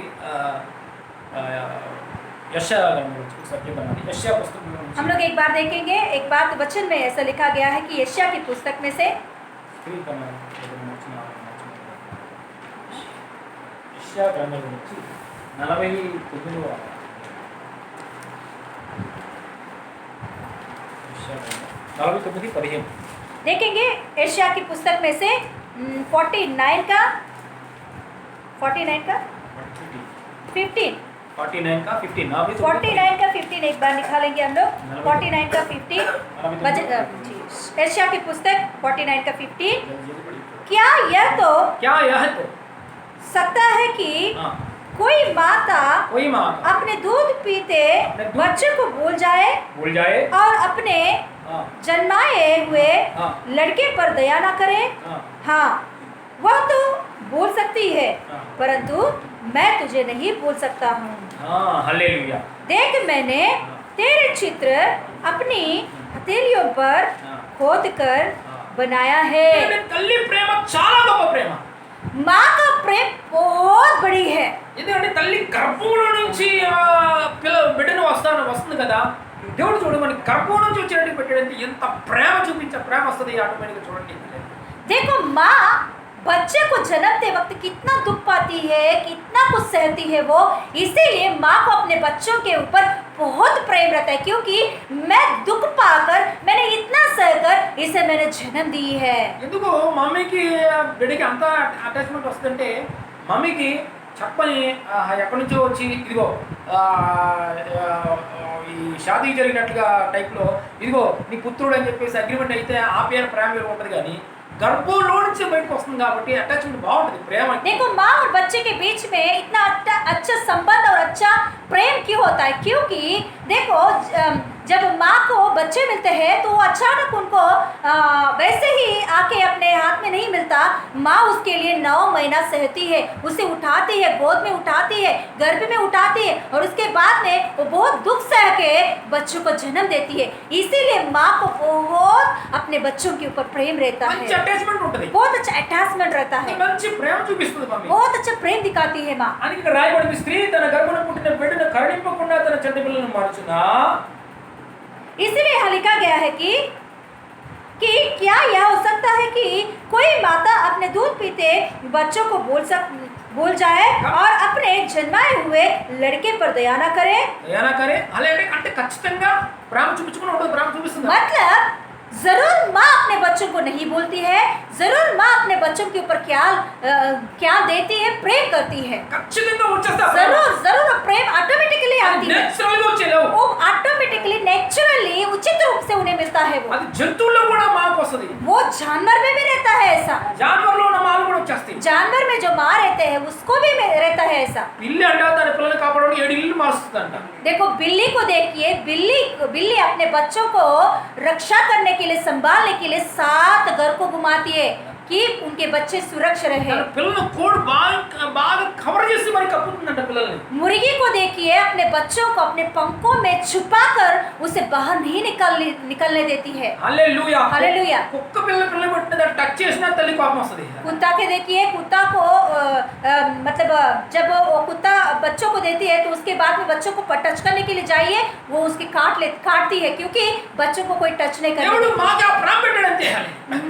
యెషయా గ్రంథంలో సత్యపరమని యెషయా పుస్తకంలో నుంచి. हम लोग एक बार देखेंगे, एक बात वचन में ऐसा लिखा गया है कि यशायाह की पुस्तक में से యెషయా గ్రంథంలో నుంచి 49వ యెషయా గ్రంథం 49:15 देखेंगे यशायाह की पुस्तक में से 49 का 15 49 का 15 49 का 15 एक बार निकालेंगे हम लोग। 49 का 15 यशायाह की पुस्तक 49 का 15। क्या यह तो क्या यह तो सकता है कि हाँ, कोई माता कोई माँ अपने दूध पीते अपने दूध- बच्चे को भूल जाए भूल जाए और अपने हाँ, जन्माए हुए हाँ, लड़के पर दया न करे? हाँ, हाँ, वह तो भूल सकती है, हाँ। परंतु मैं तुझे नहीं भूल सकता हूँ। हाँ, हालेलुया। देख मैंने तेरे चित्र अपनी हथेलियों पर हाँ। खोद कर हाँ। बनाया है। ఎందుకంటే తల్లి ప్రేమ చాలా గొప్ప ప్రేమ. माँ का प्रेम बहुत बड़ी है। ఎందుకంటే తల్లి గర్భంలో నుంచి బిడ్డను వస్తుంది కదా. దేవుడు చూడు మనకి గర్భం నుంచి వచ్చేటట్టు పెట్టాడంటే ఎంత ప్రేమ చూపించే ప్రేమ వస్తుంది ఆటోమేటిక్గా చూడండి. देखो माँ बच्चे को जन्मते वक्त कितना दुख पाती है, कितना कुछ सहती है वो, इसीलिए माँ को अपने बच्चों के ऊपर बहुत प्रेम रहता है, क्योंकि मैं दुख पाकर मैंने इतना सहकर इसे मैंने जन्म दी है। ఎందుకు మమ్మీకి బిడ్డకి అంత అటాచ్మెంట్ వస్తుందంటే మమ్మీకి చెప్పని ఎక్కడి నుంచో వచ్చి ఇదిగో ఈ షాదీ జరిగినట్లుగా టైప్లో ఇదిగో నీ పుత్రుడు అని చెప్పేసి అగ్రిమెంట్ అయితే ఆప్యాయన ప్రేమ వేరు ఉంటుంది. కానీ గర్భంలో నుంచి బయటకు వస్తుంది కాబట్టి అటాచ్మెంట్ బాగుంటుంది ప్రేమ. देखो माँ और बच्चे के बीच में इतना अच्छा संबंध और अच्छा प्रेम क्यों होता है? क्योंकि देखो जब माँ को बच्चे मिलते हैं तो अचानक उनको वैसे ही आके अपने हाथ में नहीं मिलता। माँ उसके लिए 9 महीना सहती है, उसे उठाती है, गोद में उठाती है, गर्भ में उठाती है और उसके बाद में वो बहुत दुख सह के बच्चों को जन्म देती है। इसीलिए माँ को बहुत अपने बच्चों के ऊपर प्रेम रहता మంచి है, అటాచ్మెంట్ ఉంటుంది, बहुत अच्छा अटैचमेंट रहता है, మంచి ప్రేమ చూపిస్తుంది మమ్మీ. बहुत अच्छा प्रेम दिखाती है माँ। అని ఇక్కడ రాయబడింది, స్త్రీ తన గర్భంలో పుట్టిన బిడ్డను కరుణింపకుండా తన చెడ్డ పిల్లలను మార్చునా. इसीलिए यहाँ लिखा गया है कि क्या यह हो सकता है कि कोई माता अपने दूध पीते बच्चों को भूल जाए और अपने जन्माए हुए लड़के पर दया न करे? ఏనా కరే అలాగే అంటే ఖచ్చితంగా ప్రేమ చూపించుకుని ఉంటుంది, ప్రేమ చూపిస్తుంది. मतलब जरूर माँ अपने बच्चों को नहीं भूलती है, जरूर माँ अपने बच्चों के ऊपर क्या देती है, प्रेम करती है। ఖచ్చితంగా వచ్చేస్తా जरूर जरूर प्रेम ऑटोमेटिकली आती है, నేచురల్ గా వచ్చేలేవు. वो ऑटोमेटिकली नेचुरली उचित रूप से उन्हें मिलता है। అది జంతువుల్లో కూడా మాకు వస్తుంది, वो जानवर में भी रहता है ऐसा, జానవర్లో ఉన్న మాలు కూడా వచ్చేస్తాయి. जानवर में जो माँ रहते हैं उसको भी रहता है ऐसा। పిల్లి అంట తన పిల్లల్ని కాపాడడానికి 7 ఇల్లు మారుస్తుందంట. देखो बिल्ली को देखिए, बिल्ली अपने बच्चों को रक्षा करने के लिए, संभालने के लिए 7 घर को घुमाती है कि उनके बच्चे सुरक्षित रहे। తన పిల్లలను కోడి బాగా కవర్ చేసి మరి కప్పుతుందంట పిల్లల్ని. मुर्गी को देखिए, अपने बच्चों को अपने पंखों में छुपाकर उसे बाहर नहीं निकलने देती है। హల్లెలూయా. हालेलुया। కుక్క పిల్ల పెట్టిన టచ్ చేసినా తల్లి కోపం వస్తుంది. कुत्ता के देखिए, कुत्ता को मतलब जब वो कुत्ता बच्चों को देती है तो उसके बाद में बच्चों को टच करने के लिए जाइए, वो उसकी काटती है, क्योंकि बच्चों को कोई टच नहीं దేవుడు करने మాకు ఆ ప్రేమ పెట్టాడంతే.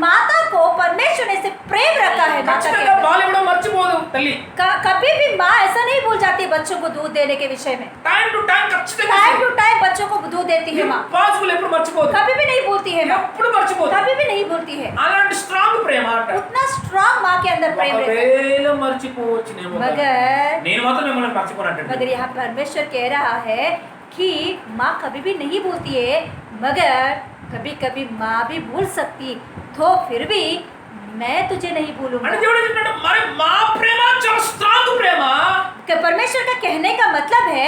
माता को परमेश्वर परमेश्वर ने ऐसे प्रेम रखा है माता के ఖచ్చితంగా अंदर। పాలు ఇవ్వడం మర్చిపోదు తల్లి. कभी भी माँ ऐसा नहीं भूल जाती बच्चों को दूध देने के विषय में। టైం టు టైం ఖచ్చితంగా टाइम टू टाइम बच्चों को दूध देती है माँ, పాజిబుల్ ఎప్పుడు మర్చిపోదు, कभी भी नहीं भूलती है माँ, ఎప్పుడు మర్చిపోదు. कभी भी नहीं भूलती है। అలాంటి స్ట్రాంగ్ ప్రేమ అంట. उतना स्ट्रांग माँ के अंदर प्रेम रहता है। ఒకవేళ మర్చిపోవచ్చునేమో, मगर నేను మాత్రం మిమ్మల్ని మర్చిపోనంటే. मगर यहाँ परमेश्वर कह रहा है कि माँ कभी भी नहीं भूलती है, मगर कभी कभी माँ भी भूल सकती, तो फिर भी मैं तुझे नहीं అంటే भूलूंगा। దేవుడు ఏంటంటే మరి మా ప్రేమ చాలా స్ట్రాంగ్ ప్రేమ. कि परमेश्वर का कहने का मतलब है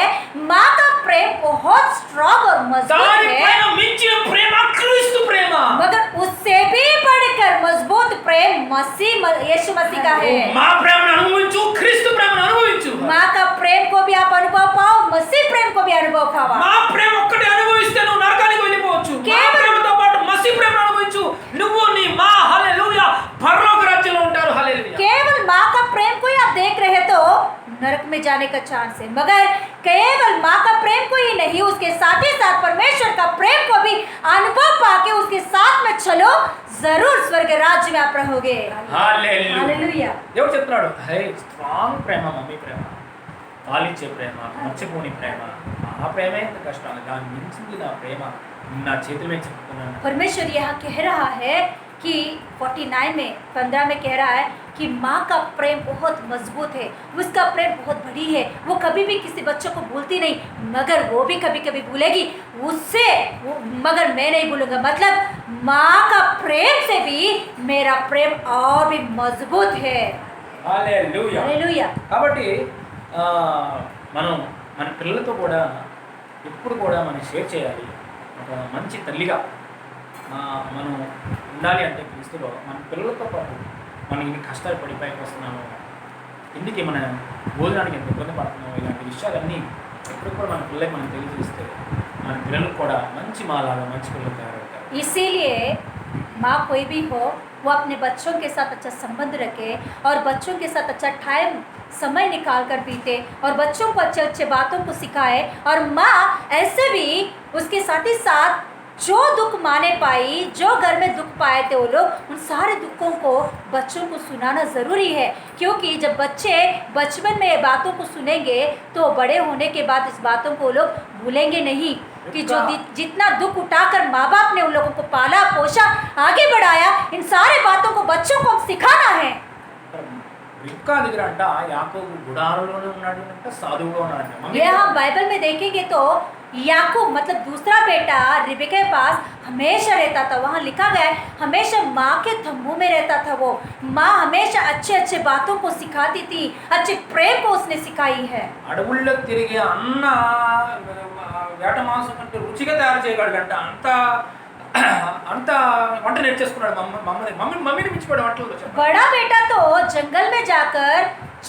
माँ का प्रेम बहुत स्ट्रांग और मजबूत है, దానిపైన మించిన ప్రేమ క్రీస్తు ప్రేమ. मगर उससे भी बढ़कर मजबूत प्रेम यीशु मसीह का है। మా ప్రేమను అనుభవించు, క్రీస్తు ప్రేమను అనుభవించు. माँ का प्रेम को भी आप अनुभव पाओ, मसीह प्रेम को भी अनुभव पाओ। మా ప్రేమ ఒక్కటి అనుభవిస్తే నువ్వు నరకానికి వెళ్ళిపోవచ్చు. మా కేవలం- ప్రేమతో పాటు మసీ ప్రేమను అనుభవించు, నువ్వు నీ మా హల్లెలూయా పరలోక రాజ్యంలో ఉంటారు. హల్లెలూయా. केवल माँ का प्रेम को ही आप देख रहे तो नरक में जाने का चांस है, मगर केवल माँ का प्रेम को ही नहीं, उसके साथ ही साथ परमेश्वर का प्रेम को भी अनुभव पाके उसके साथ में चलो, जरूर स्वर्ग राज्य में आप रहोगे। హల్లెలూయా. हालेलुया। దేవుడు చెప్తున్నాడు, హే స్ట్రాంగ్ ప్రేమ, మమ్మీ ప్రేమ, పాలిచ్చే ప్రేమ, మర్చిపోని ప్రేమ, ఆ ప్రేమే ఎంత కష్టాలు, దాని మించింది నా ప్రేమ నా చేతుల మీద చెప్తున్నాను. परमेश्वर यहाँ कह रहा है कि 49 में 15 में कह रहा है कि माँ का प्रेम बहुत मजबूत है, उसका प्रेम बहुत बड़ी है, वो कभी भी किसी बच्चों को भूलती नहीं, मगर वो भी कभी कभी भूलेगी उससे मगर मैं नहीं भूलूंगा। मतलब माँ का प्रेम से भी मेरा प्रेम और भी मजबूत है। హల్లెలూయా. हालेलुया। కాబట్టి మనం మన పిల్లలతో కూడా ఎప్పుడు కూడా మనం షేర్ చేయాలి. ఒక మంచి తల్లిగా మనం ఉండాలి అంటే క్రీస్తులో మన పిల్లలతో పాటు మనం ఇన్ని కష్టాలు పడి పైకి వస్తున్నాము, ఎందుకు మన భోజనానికి ఎంత ఇబ్బంది పడుతున్నాము, ఇలాంటి విషయాలన్నీ ఎప్పుడు కూడా మన పిల్లలకి మనం తెలియజేస్తే మన పిల్లలకు కూడా మంచి మాలాగా మంచి పిల్లలు తయారవుతారు. इसीलिए माँ कोई भी हो वो अपने बच्चों के साथ अच्छा संबंध रखे और बच्चों के साथ अच्छा टाइम समय निकाल कर बीते और बच्चों को अच्छे अच्छे बातों को सिखाए। और माँ ऐसे भी उसके साथ ही साथ जो दुख माने पाई, जो घर में दुख पाए थे वो लोग, उन सारे दुखों को बच्चों को सुनाना ज़रूरी है, क्योंकि जब बच्चे बचपन में ये बातों को सुनेंगे तो बड़े होने के बाद इस बातों को वो लोग भूलेंगे नहीं कि जो जितना दुख उठाकर माँ बाप ने उन लोगों को पाला पोषा आगे बढ़ाया, इन सारे बातों को बच्चों को सिखाना है। రిబ్కా దగ్గర అంట యాకోబు గుడారంలోనే ఉన్నాడు అంట, సాధువుగా ఉన్నాడంట. ये हम बाइबल में देखेंगे तो याकूब मतलब दूसरा बेटा रिबेका के पास हमेशा रहता था, वहाँ लिखा गया है हमेशा माँ के तंबू में रहता था। वो माँ हमेशा अच्छे अच्छे बातों को सिखाती थी, अच्छे प्रेम को उसने सिखाई है। అడవుల్లో తిరిగి అన్న వేట మాంసం అంటే రుచిగా తయారు చేయగలడంట. అంత వంట నేర్చేసుకున్నాడు. మమ్మీని మించిపోయాడు వంటల్లో. बड़ा बेटा तो जंगल में जाकर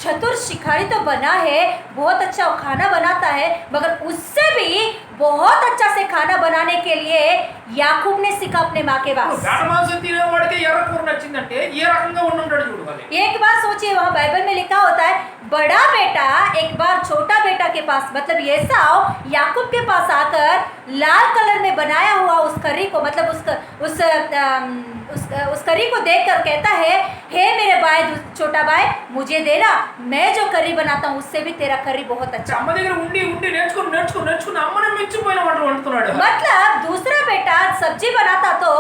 चतुर शिकारी तो बना है, बहुत अच्छा खाना बनाता है, मगर उससे भी बहुत अच्छा से खाना बनाने के लिए याकूब ने सीखा अपने माँ के पास। వేట మాంసం తినేవాడికి ఎర్ర కూర నచ్చిందంటే ఏ రకంగా ఉండుంటాడు చూడు. एक बार सोचिए वहाँ बाइबल में लिखा होता है बड़ा बेटा एक बार छोटा बेटा के पास मतलब एसाव याकूब के पास आकर लाल कलर में बनाया हुआ उस करी को मतलब उस करी को देखकर कहता है हे मेरे भाई छोटा भाई मुझे देना, मैं जो करी बनाता हूँ उससे भी तेरा करी बहुत अच्छा। అమ్మ దగ్గర ఉండి ఉండి నేర్చుకుని అమ్మని మించిపోయిన వంటలు వండుతున్నాడు. मतलब दूसरा बेटा सब्जी बनाता तो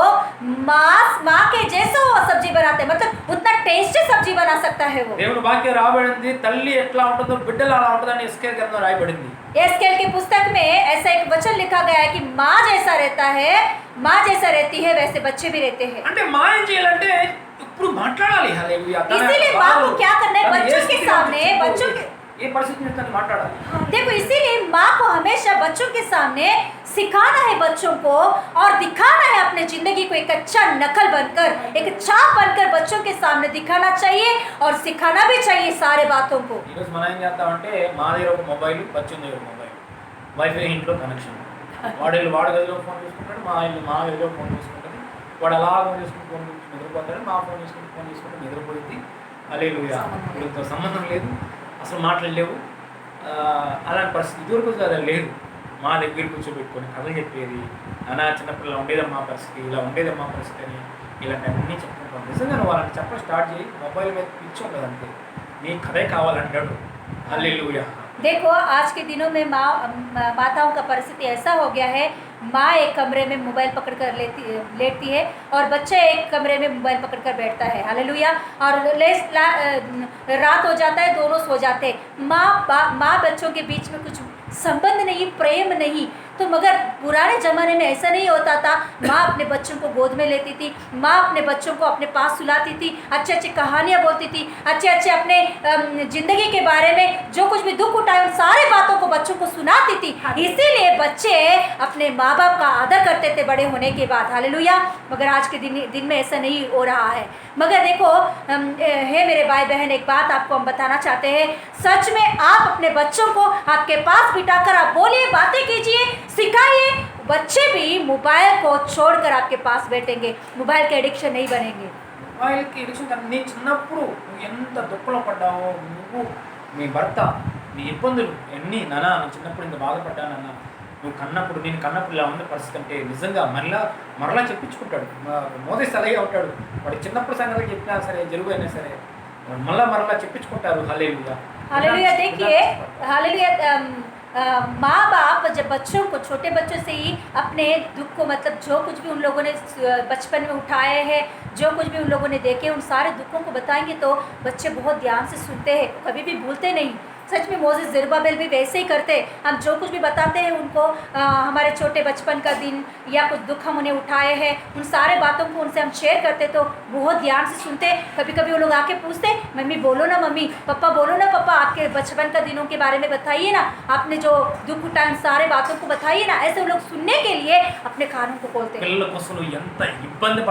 माँ के जैसा वो सब्जी बनाते, मतलब उतना टेस्टी सब्जी बना सकता है वो। దేవుని వాక్యం రాబడింది, తల్లి ఎట్లా ఉంటుందో బిడ్డలు అలా ఉంటుందని ఎస్కేల్ గ్రంథంలో రాయబడింది. एस्केल की पुस्तक में ऐसा एक वचन लिखा गया है कि माँ जैसा रहता है, माँ जैसा रहती है वैसे बच्चे भी रहते हैं। అంటే మా ఏం చేయాలంటే ఇప్పుడు మాట్లాడాలి. హల్లెలూయా. इसीलिए माँ को क्या करना है बच्चों के सामने बच्चों के ఏ పరిస్థితి మీద తను మాట్లాడాలి. देखो इसीलिए माँ को हमेशा बच्चों के सामने सिखाना है बच्चों को और दिखाना है अपने जिंदगी को एक अच्छा नकल बनकर एक छाप बनकर बच्चों के सामने दिखाना चाहिए और सिखाना भी चाहिए सारे बातों को। ఈరోజు మనం ఏం చేస్తామంటే మా దగ్గర ఒక మొబైల్, బచ్చన్ దగ్గర మొబైల్, వైఫై ఇంట్లో కనెక్షన్, వాడు గదిలో ఫోన్ తీసుకుంటాడు, మా గదిలో ఫోన్ తీసుకుంటుంది, వాడు అలా ఫోన్ చేసుకుని ఫోన్ నిద్రపోతాడు, మా ఫోన్ తీసుకుంటే నిద్రపోయింది. హల్లెలూయా. వీళ్ళతో సంబంధం లేదు, అసలు మాట్లాడలేవు. అలాంటి పరిస్థితి ఇదివరకు అది లేదు. మా దగ్గర కూర్చోబెట్టుకొని కథలు చెప్పేది, నానా చిన్నప్పుడు ఇలా ఉండేదమ్మా పరిస్థితి, ఇలా ఉండేదమ్మా పరిస్థితి అని ఇలాంటివన్నీ చెప్పుకుంటాం. నిజంగా నువ్వు వాళ్ళని చెప్పడం స్టార్ట్ చేయి, మొబైల్ మీద పిచ్చి ఉండదు అంతే, నీ కథే కావాలంటాడు. హల్లెలూయా. देखो आज के दिनों में माताओं का परिस्थिति ऐसा हो गया है, माँ एक कमरे में मोबाइल पकड़ कर लेटती है और बच्चा एक कमरे में मोबाइल पकड़ कर बैठता है। हालेलुया। और रात हो जाता है, दोनों सो जाते हैं। माँ बच्चों के बीच में कुछ संबंध नहीं, प्रेम नहीं। तो मगर पुराने ज़माने में ऐसा नहीं होता था। माँ अपने बच्चों को गोद में लेती थी, माँ अपने बच्चों को अपने पास सुलाती थी, अच्छे अच्छे कहानियाँ बोलती थी, अच्छे अच्छे अपने ज़िंदगी के बारे में जो कुछ भी दुख उठाए उन सारे बातों को बच्चों को सुनाती थी। इसीलिए बच्चे अपने माँ बाप का आदर करते थे बड़े होने के बाद। हालेलुया। मगर आज के दिन में ऐसा नहीं हो रहा है। मगर देखो हे मेरे भाई बहन, एक बात आपको हम बताना चाहते हैं। सच में आप अपने बच्चों को आपके पास बिठाकर आप बोलिए, बातें कीजिए, सिखाइए। बच्चे भी मोबाइल को छोड़कर आपके पास बैठेंगे, मोबाइल के एडिक्शन नहीं बनेंगे। మొబైల్కి ఎడిక్షన్ కానీ నీ చిన్నప్పుడు నువ్వు ఎంత దుఃఖంలో పడ్డావో, నువ్వు మీ భర్త నీ ఇబ్బందులు ఎన్ని, నానా నేను చిన్నప్పుడు ఇంత బాధపడ్డానన్నా, నువ్వు కన్నప్పుడు నేను కన్నప్పుడు ఇలా ఉన్న పరిస్థితి అంటే నిజంగా మరలా చెప్పించుకుంటాడు. మోదీస్ అలాగే ఉంటాడు, వాడి చిన్నప్పుడు సంగతి చెప్పినా సరే, జరుగు అయినా సరే మరలా చెప్పించుకుంటారు. హల్లెలూయా। हालेलुया। देखिए हालेलुया। माँ बाप जब बच्चों को, छोटे बच्चों से ही अपने दुख को, मतलब जो कुछ भी उन लोगों ने बचपन में उठाए हैं, जो कुछ भी उन लोगों ने देखे, उन सारे दुखों को बताएंगे तो बच्चे बहुत ध्यान से सुनते हैं, कभी भी भूलते नहीं। सच में मोसेस ज़रुब्बाबेल भी वैसे ही करते। हम जो कुछ भी बताते हैं उनको, हमारे छोटे बचपन का दिन या कुछ दुख हम उन्हें उठाए हैं, उन सारे बातों को उनसे हम शेयर करते तो बहुत ध्यान से सुनते। कभी कभी वो लोग आके पूछते, मम्मी बोलो ना, मम्मी पापा बोलो ना, पापा आपके बचपन का दिनों के बारे में बताइए ना, आपने जो दुख उठाए उन सारे बातों को बताइए ना। ऐसे वो लोग सुनने के लिए अपने कानों को खोलते। పిల్లల కోసం నువ్వు ఎంత ఇబ్బంది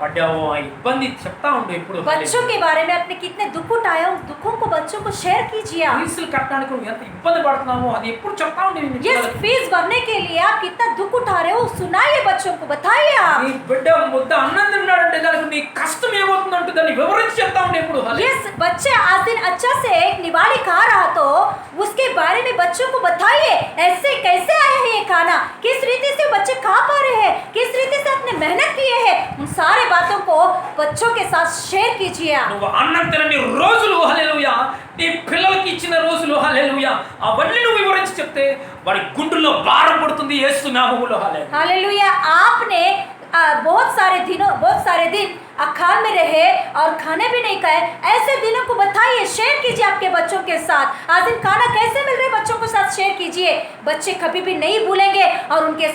పడ్డావో ఆ ఇబ్బంది చెప్తా ఉండు ఎప్పుడు. बच्चों के बारे में अपने कितने दुख उठाए, उन दुखों को बच्चों को शेयर कीजिए आप। ఫీజులు కట్టడానికి నువ్వు ఎంత ఇబ్బంది పడుతున్నావో అది ఎప్పుడు చెప్తా ఉండు. ये फीस भरने के लिए आप कितना दुख उठा रहे हो, सुनाइए बच्चों को, बताइए आप। నీ బిడ్డ ముద్ద అన్నం తిన్నాడంటే దానికి నీ కష్టం ఏమవుతుందంటే దాన్ని వివరించి చెప్తా ఉండు ఎప్పుడు. ये बच्चे आज दिन अच्छा से एक निवाड़ी खा रहा तो उसके बारे में बच्चों को बताइए, ऐसे कैसे आया है ये खाना, किस रीति से बच्चे खा पा रहे हैं, किस रीति से अपने मेहनत किए हैं, उन सारे बातों को बच्चों के साथ शेयर कीजिए आप। నువ్వు అన్నం తినని రోజులు, హల్లెలూయా, నీ పిల్లలకి ఇచ్చిన రోజులు, హల్లెలూయా, అవన్నీ నువ్వు వివరించి చెప్తే వాడి గుండెల్లో భారం పడుతుంది యేసు నామములో. హల్లెలూయా। हालेलुया। आपने बहुत सारे दिन अखाल में रहे और खाने भी नहीं खाए, ऐसे दिनों को बताइए, शेयर कीजिए आपके बच्चों के साथ। आज दिन खाना कैसे मिल रहे बच्चों के साथ शेयर कीजिए। बच्चे कभी भी नहीं भूलेंगे और उनके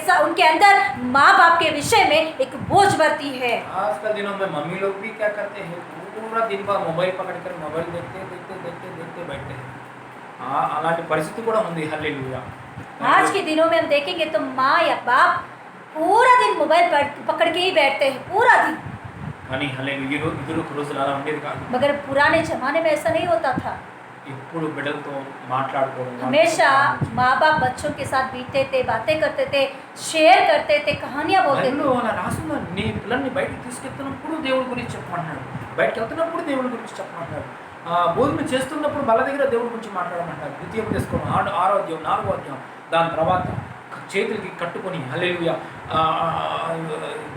अंदर माँ बाप के विषय में एक बोझ भरती है। आजकल दिनों में मम्मी लोग भी क्या करते हैं, पूरा दिन भर मोबाइल पकड़कर मोबाइल देखते बैठते हैं। అలాంటి పరిస్థితి కూడా ఉంది. హల్లెలూయా। आज के दिनों में हम देखेंगे तो माँ या बाप पूरा दिन मोबाइल पकड़ के ही बैठते हैं, पूरा दिन। కానీ హల్లెలూయా, ఇదివరకు రోజులు అలా ఉండేది కాదు. मगर पुराने जमाने में ऐसा नहीं होता था। ఇప్పుడు బిడ్డలతో మాట్లాడుకోవడం, हमेशा माँ बाप बच्चों के साथ बीतते थे, बातें करते थे, शेयर करते थे, कहानियाँ बोलते थे। అలా రాసున్నా, నీ పిల్లల్ని బయటకు తీసుకెళ్తున్నప్పుడు దేవుడి గురించి చెప్పమంటున్నాడు, బయటకు వెళ్తున్నప్పుడు దేవుడి గురించి చెప్పమంటున్నాడు, భోజనం చేస్తున్నప్పుడు బల్ల దగ్గర దేవుడి గురించి మాట్లాడమంటారు. ద్వితీయోపదేశం 6వ అధ్యాయం 4వ అధ్యాయం. దాని తర్వాత చేతులకి కట్టుకొని, హల్లెలూయా,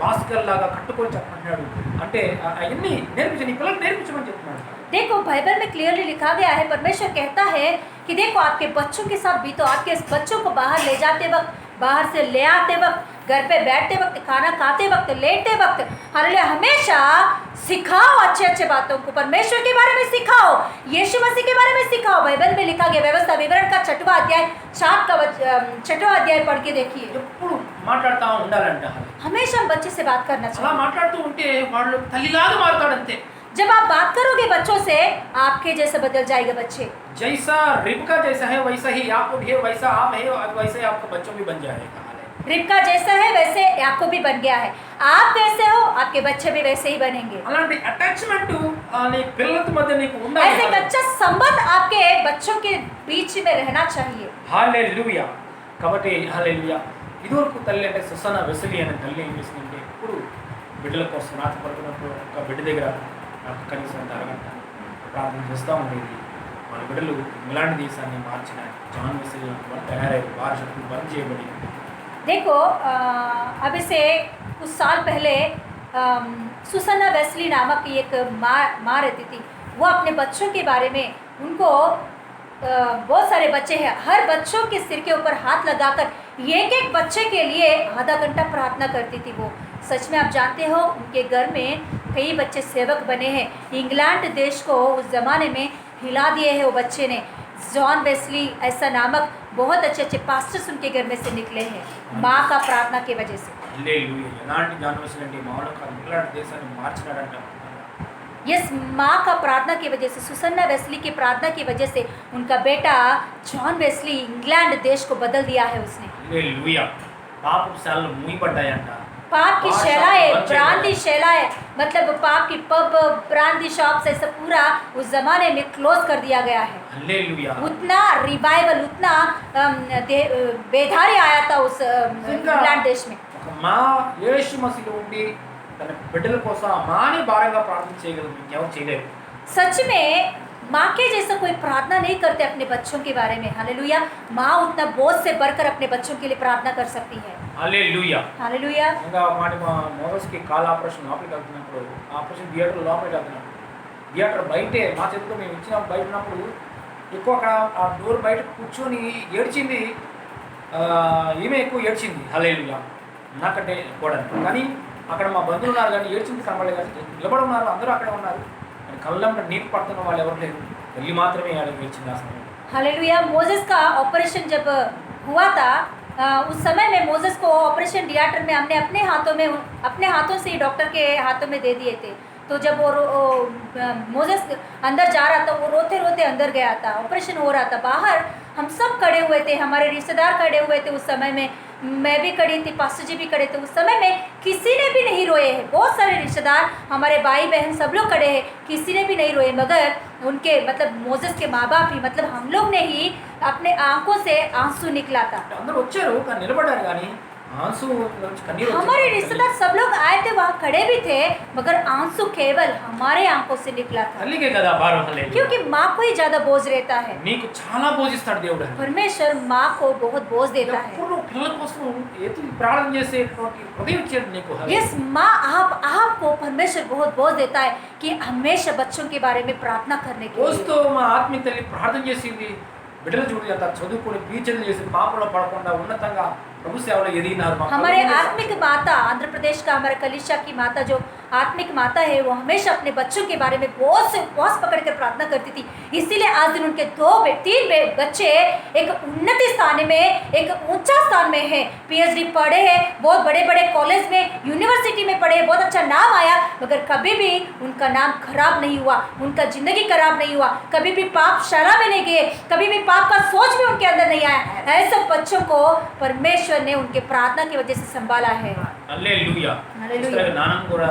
బాస్కల్లాగా కట్టుకొని చెప్పమంటున్నాడు. అంటే అవన్నీ నేర్పించండి, నీ పిల్లలకు నేర్పించమని చెప్తున్నాడు. देखो बाइबल में क्लियरली लिखा गया है, परमेश्वर कहता है कि देखो आपके बच्चों के साथ बीतो, आपके बच्चों को बाहर ले जाते वक्त, बाहर से ले आते वक्त, घर पे बैठते वक्त, खाना खाते वक्त, लेटते वक्त, हालेलुया, हमेशा सिखाओ अच्छे बातों को, परमेश्वर के बारे में सिखाओ, यीशु मसीह के बारे में सिखाओ। बाइबल में लिखा गया व्यवस्था विवरण का 6वां अध्याय पढ़ के देखिए। ఎప్పుడు మాట్లాడుతూ ఉండాలంట. हमेशा हम बच्चे से बात करना అలా चाहिए। మాట్లాడుతూ ఉంటే వాళ్ళు తల్లిలాగా మారుతాడంతే. जब आप बात करोगे बच्चों से, आपके जैसे बदल जाएगा बच्चे। जैसा रिबका जैसा है वैसा ही याकूब है, वैसा आप है, वैसे ही आपका बच्चों भी बन जाएगा। रिबका जैसा है वैसे याकूब भी बन गया है। आप कैसे हो, आपके बच्चे भी वैसे ही बनेंगे। అలాంటి అటాచ్మెంట్ నీ పిల్లల మధ్య నీకు ఉండాలి. ऐसे एक अच्छा संबंध आपके बच्चों के बीच में रहना चाहिए। హల్లెలూయా। కాబట్టి హల్లెలూయా, ఇదివరకు తల్లి అంటే సుసన వెసలి అనే తల్లి ఏం చేసిందంటే ఎప్పుడు బిడ్డల కోసం రాత్రి పడుకున్నప్పుడు ఒక బిడ్డ దగ్గర కనీసం అరగంట ప్రార్థన చేస్తూ ఉండేది. వాళ్ళ బిడ్డలు ఇంగ్లాండ్ దేశాన్ని మార్చిన జాన్ వెస్లీ వాళ్ళు తయారయ్యారు. వారి శక్తులు బంద్ చేయబడి देखो अभी से कुछ साल पहले सुसन्ना वेस्ली नामक एक माँ रहती थी। वो अपने बच्चों के बारे में उनको बहुत सारे बच्चे हैं, हर बच्चों के सिर के ऊपर हाथ लगाकर एक एक बच्चे के लिए आधा घंटा प्रार्थना करती थी। वो सच में आप जानते हो उनके घर में कई बच्चे सेवक बने हैं। इंग्लैंड देश को उस ज़माने में हिला दिए हैं वो बच्चे ने। जॉन वेस्ली ऐसा नामक बहुत अच्छे अच्छे पास्टर्स उनके घर में से निकले हैं माँ का प्रार्थना की वजह से। హల్లెలూయా. ఎలాంటి జాన్ వెస్లీ అంటే మామూలుగా కాదు, ఇంగ్లాండ్ దేశాన్ని మార్చినాడంట. यस, माँ का प्रार्थना की वजह से, सुसन्ना वेस्ली की प्रार्थना की वजह से उनका बेटा जॉन वेस्ली इंग्लैंड देश को बदल दिया है उसने। హల్లెలూయా. పాపపు శాలలు మూయబడ్డాయంట. पाप की बादशाह शैलाएं, बन गए। ब्रांदी शैलाएं, मतलब पाप की पब, ब्रांदी शॉप से सब पूरा उस जमाने में क्लोज कर दिया गया है। హల్లెలూయా. उतना रिवाइवल, उतना बेधारी आया था उस इंग्लैंड देश में। ఒక మా యేసు మసీలో ఉండి తన బిడ్డల కోసం ఆ మాని భారంగా ప్రార్థన చేయగలరు, ఇంకెవరు చేయలేరు. सच में माँ के जैसा कोई प्रार्थना नहीं करते अपने बच्चों के बारे में। हालेलुया। माँ उतना बोझ से बढ़कर अपने बच्चों के लिए प्रार्थना कर सकती है। హల్లెలూయా. हालेलुया। ఇంకా మాట మోదస్కి కాల్ ఆపరేషన్ లోపలికి వెళ్తున్నప్పుడు, ఆపరేషన్ థియేటర్ లోపలికి వెళ్తున్నప్పుడు, థియేటర్ బయటే మా చేతితో మేము ఇచ్చిన బయట ఉన్నప్పుడు ఎక్కువ అక్కడ ఆ డోర్ బయట కూర్చొని ఏడ్చింది. ఈమె ఎక్కువ ఏడ్చింది. హల్లెలూయా. నాకంటే కూడా కానీ అక్కడ మా బంధువులు ఉన్నారు కానీ ఏడ్చింది కనబడలేదు. కానీ నిలబడి ఉన్నారు, అందరూ అక్కడే ఉన్నారు. కళ్ళంట నీరు పడుతున్న వాళ్ళు ఎవరు లేరు. తల్లి మాత్రమే ఏడ్చింది ఆ సమయంలో. हालेलुया। मोजेस का ऑपरेशन जब हुआ था उस समय में मोजेस को ऑपरेशन थिएटर में हमने अपने हाथों से ही डॉक्टर के हाथों में दे दिए थे। तो जब वो मोजेस अंदर जा रहा था, वो रोते रोते अंदर गया था। ऑपरेशन हो रहा था, बाहर हम सब खड़े हुए थे, हमारे रिश्तेदार खड़े हुए थे। उस समय में मैं भी खड़ी थी, पास्टर जी भी खड़े थे। उस समय में किसी ने भी नहीं रोए हैं। बहुत सारे रिश्तेदार, हमारे भाई बहन सब लोग खड़े हैं, किसी ने भी नहीं रोए। मगर उनके मतलब मोजेस के माँ बाप ही, मतलब हम लोग ने ही अपने आंखों से आंसू निकला था। అందరూ వచ్చారు కానీ నిలబడ్డారు కానీ ఆంసు కన్నీరు हमारे रिश्तेदार सब लोग आए थे, वहाँ खड़े भी थे, मगर आंसू केवल हमारे आंखों से निकला था। తల్లికే కదా భారం. హల్లెలూయా. क्योंकि माँ को ही ज्यादा बोझ रहता है। నీకు చాలా బోధిస్తాడు దేవుడు. परमेश्वर माँ को बहुत बोझ देता है। ఎప్పుడు పిల్లల కోసం ఎత్తు ప్రార్థన చేసేటువంటి హృదయం ఇచ్చాడు నీకు. यस, माँ आपको परमेश्वर बहुत बोझ देता है कि हमेशा बच्चों के बारे में प्रार्थना करने के लिए। రోజుతో మా ఆత్మీయ తల్లి ప్రార్థన చేసింది. బిడ్డలు చూడు ఎంత చదువుకొని పీచలు చేసి పాపలో పడకుండా ఉన్నతంగా ప్రభు సేవలో ఎదిగినారు. हमारे आत्मिक माता, आंध्र प्रदेश का हमारे कलिशा की माता जो आत्मिक माता है, वो हमेशा अपने बच्चों के बारे में बहुत से उपवास पकड़कर प्रार्थना करती थी। इसीलिए आज दिन उनके 3 बच्चे एक उन्नति स्थान में, एक ऊंचा स्थान में है। PhD पढ़े हैं, बहुत बड़े बड़े कॉलेज में, यूनिवर्सिटी में पढ़े, बहुत अच्छा नाम आया। मगर कभी भी उनका नाम खराब नहीं हुआ, उनका जिंदगी खराब नहीं हुआ, कभी भी पाप शराब में नहीं गए, कभी भी पाप का सोच भी उनके अंदर नहीं आया। ऐसे बच्चों को परमेश्वर ने उनके प्रार्थना की वजह से संभाला है। హల్లెలూయా. హల్లెలూయా. నాన్న కూడా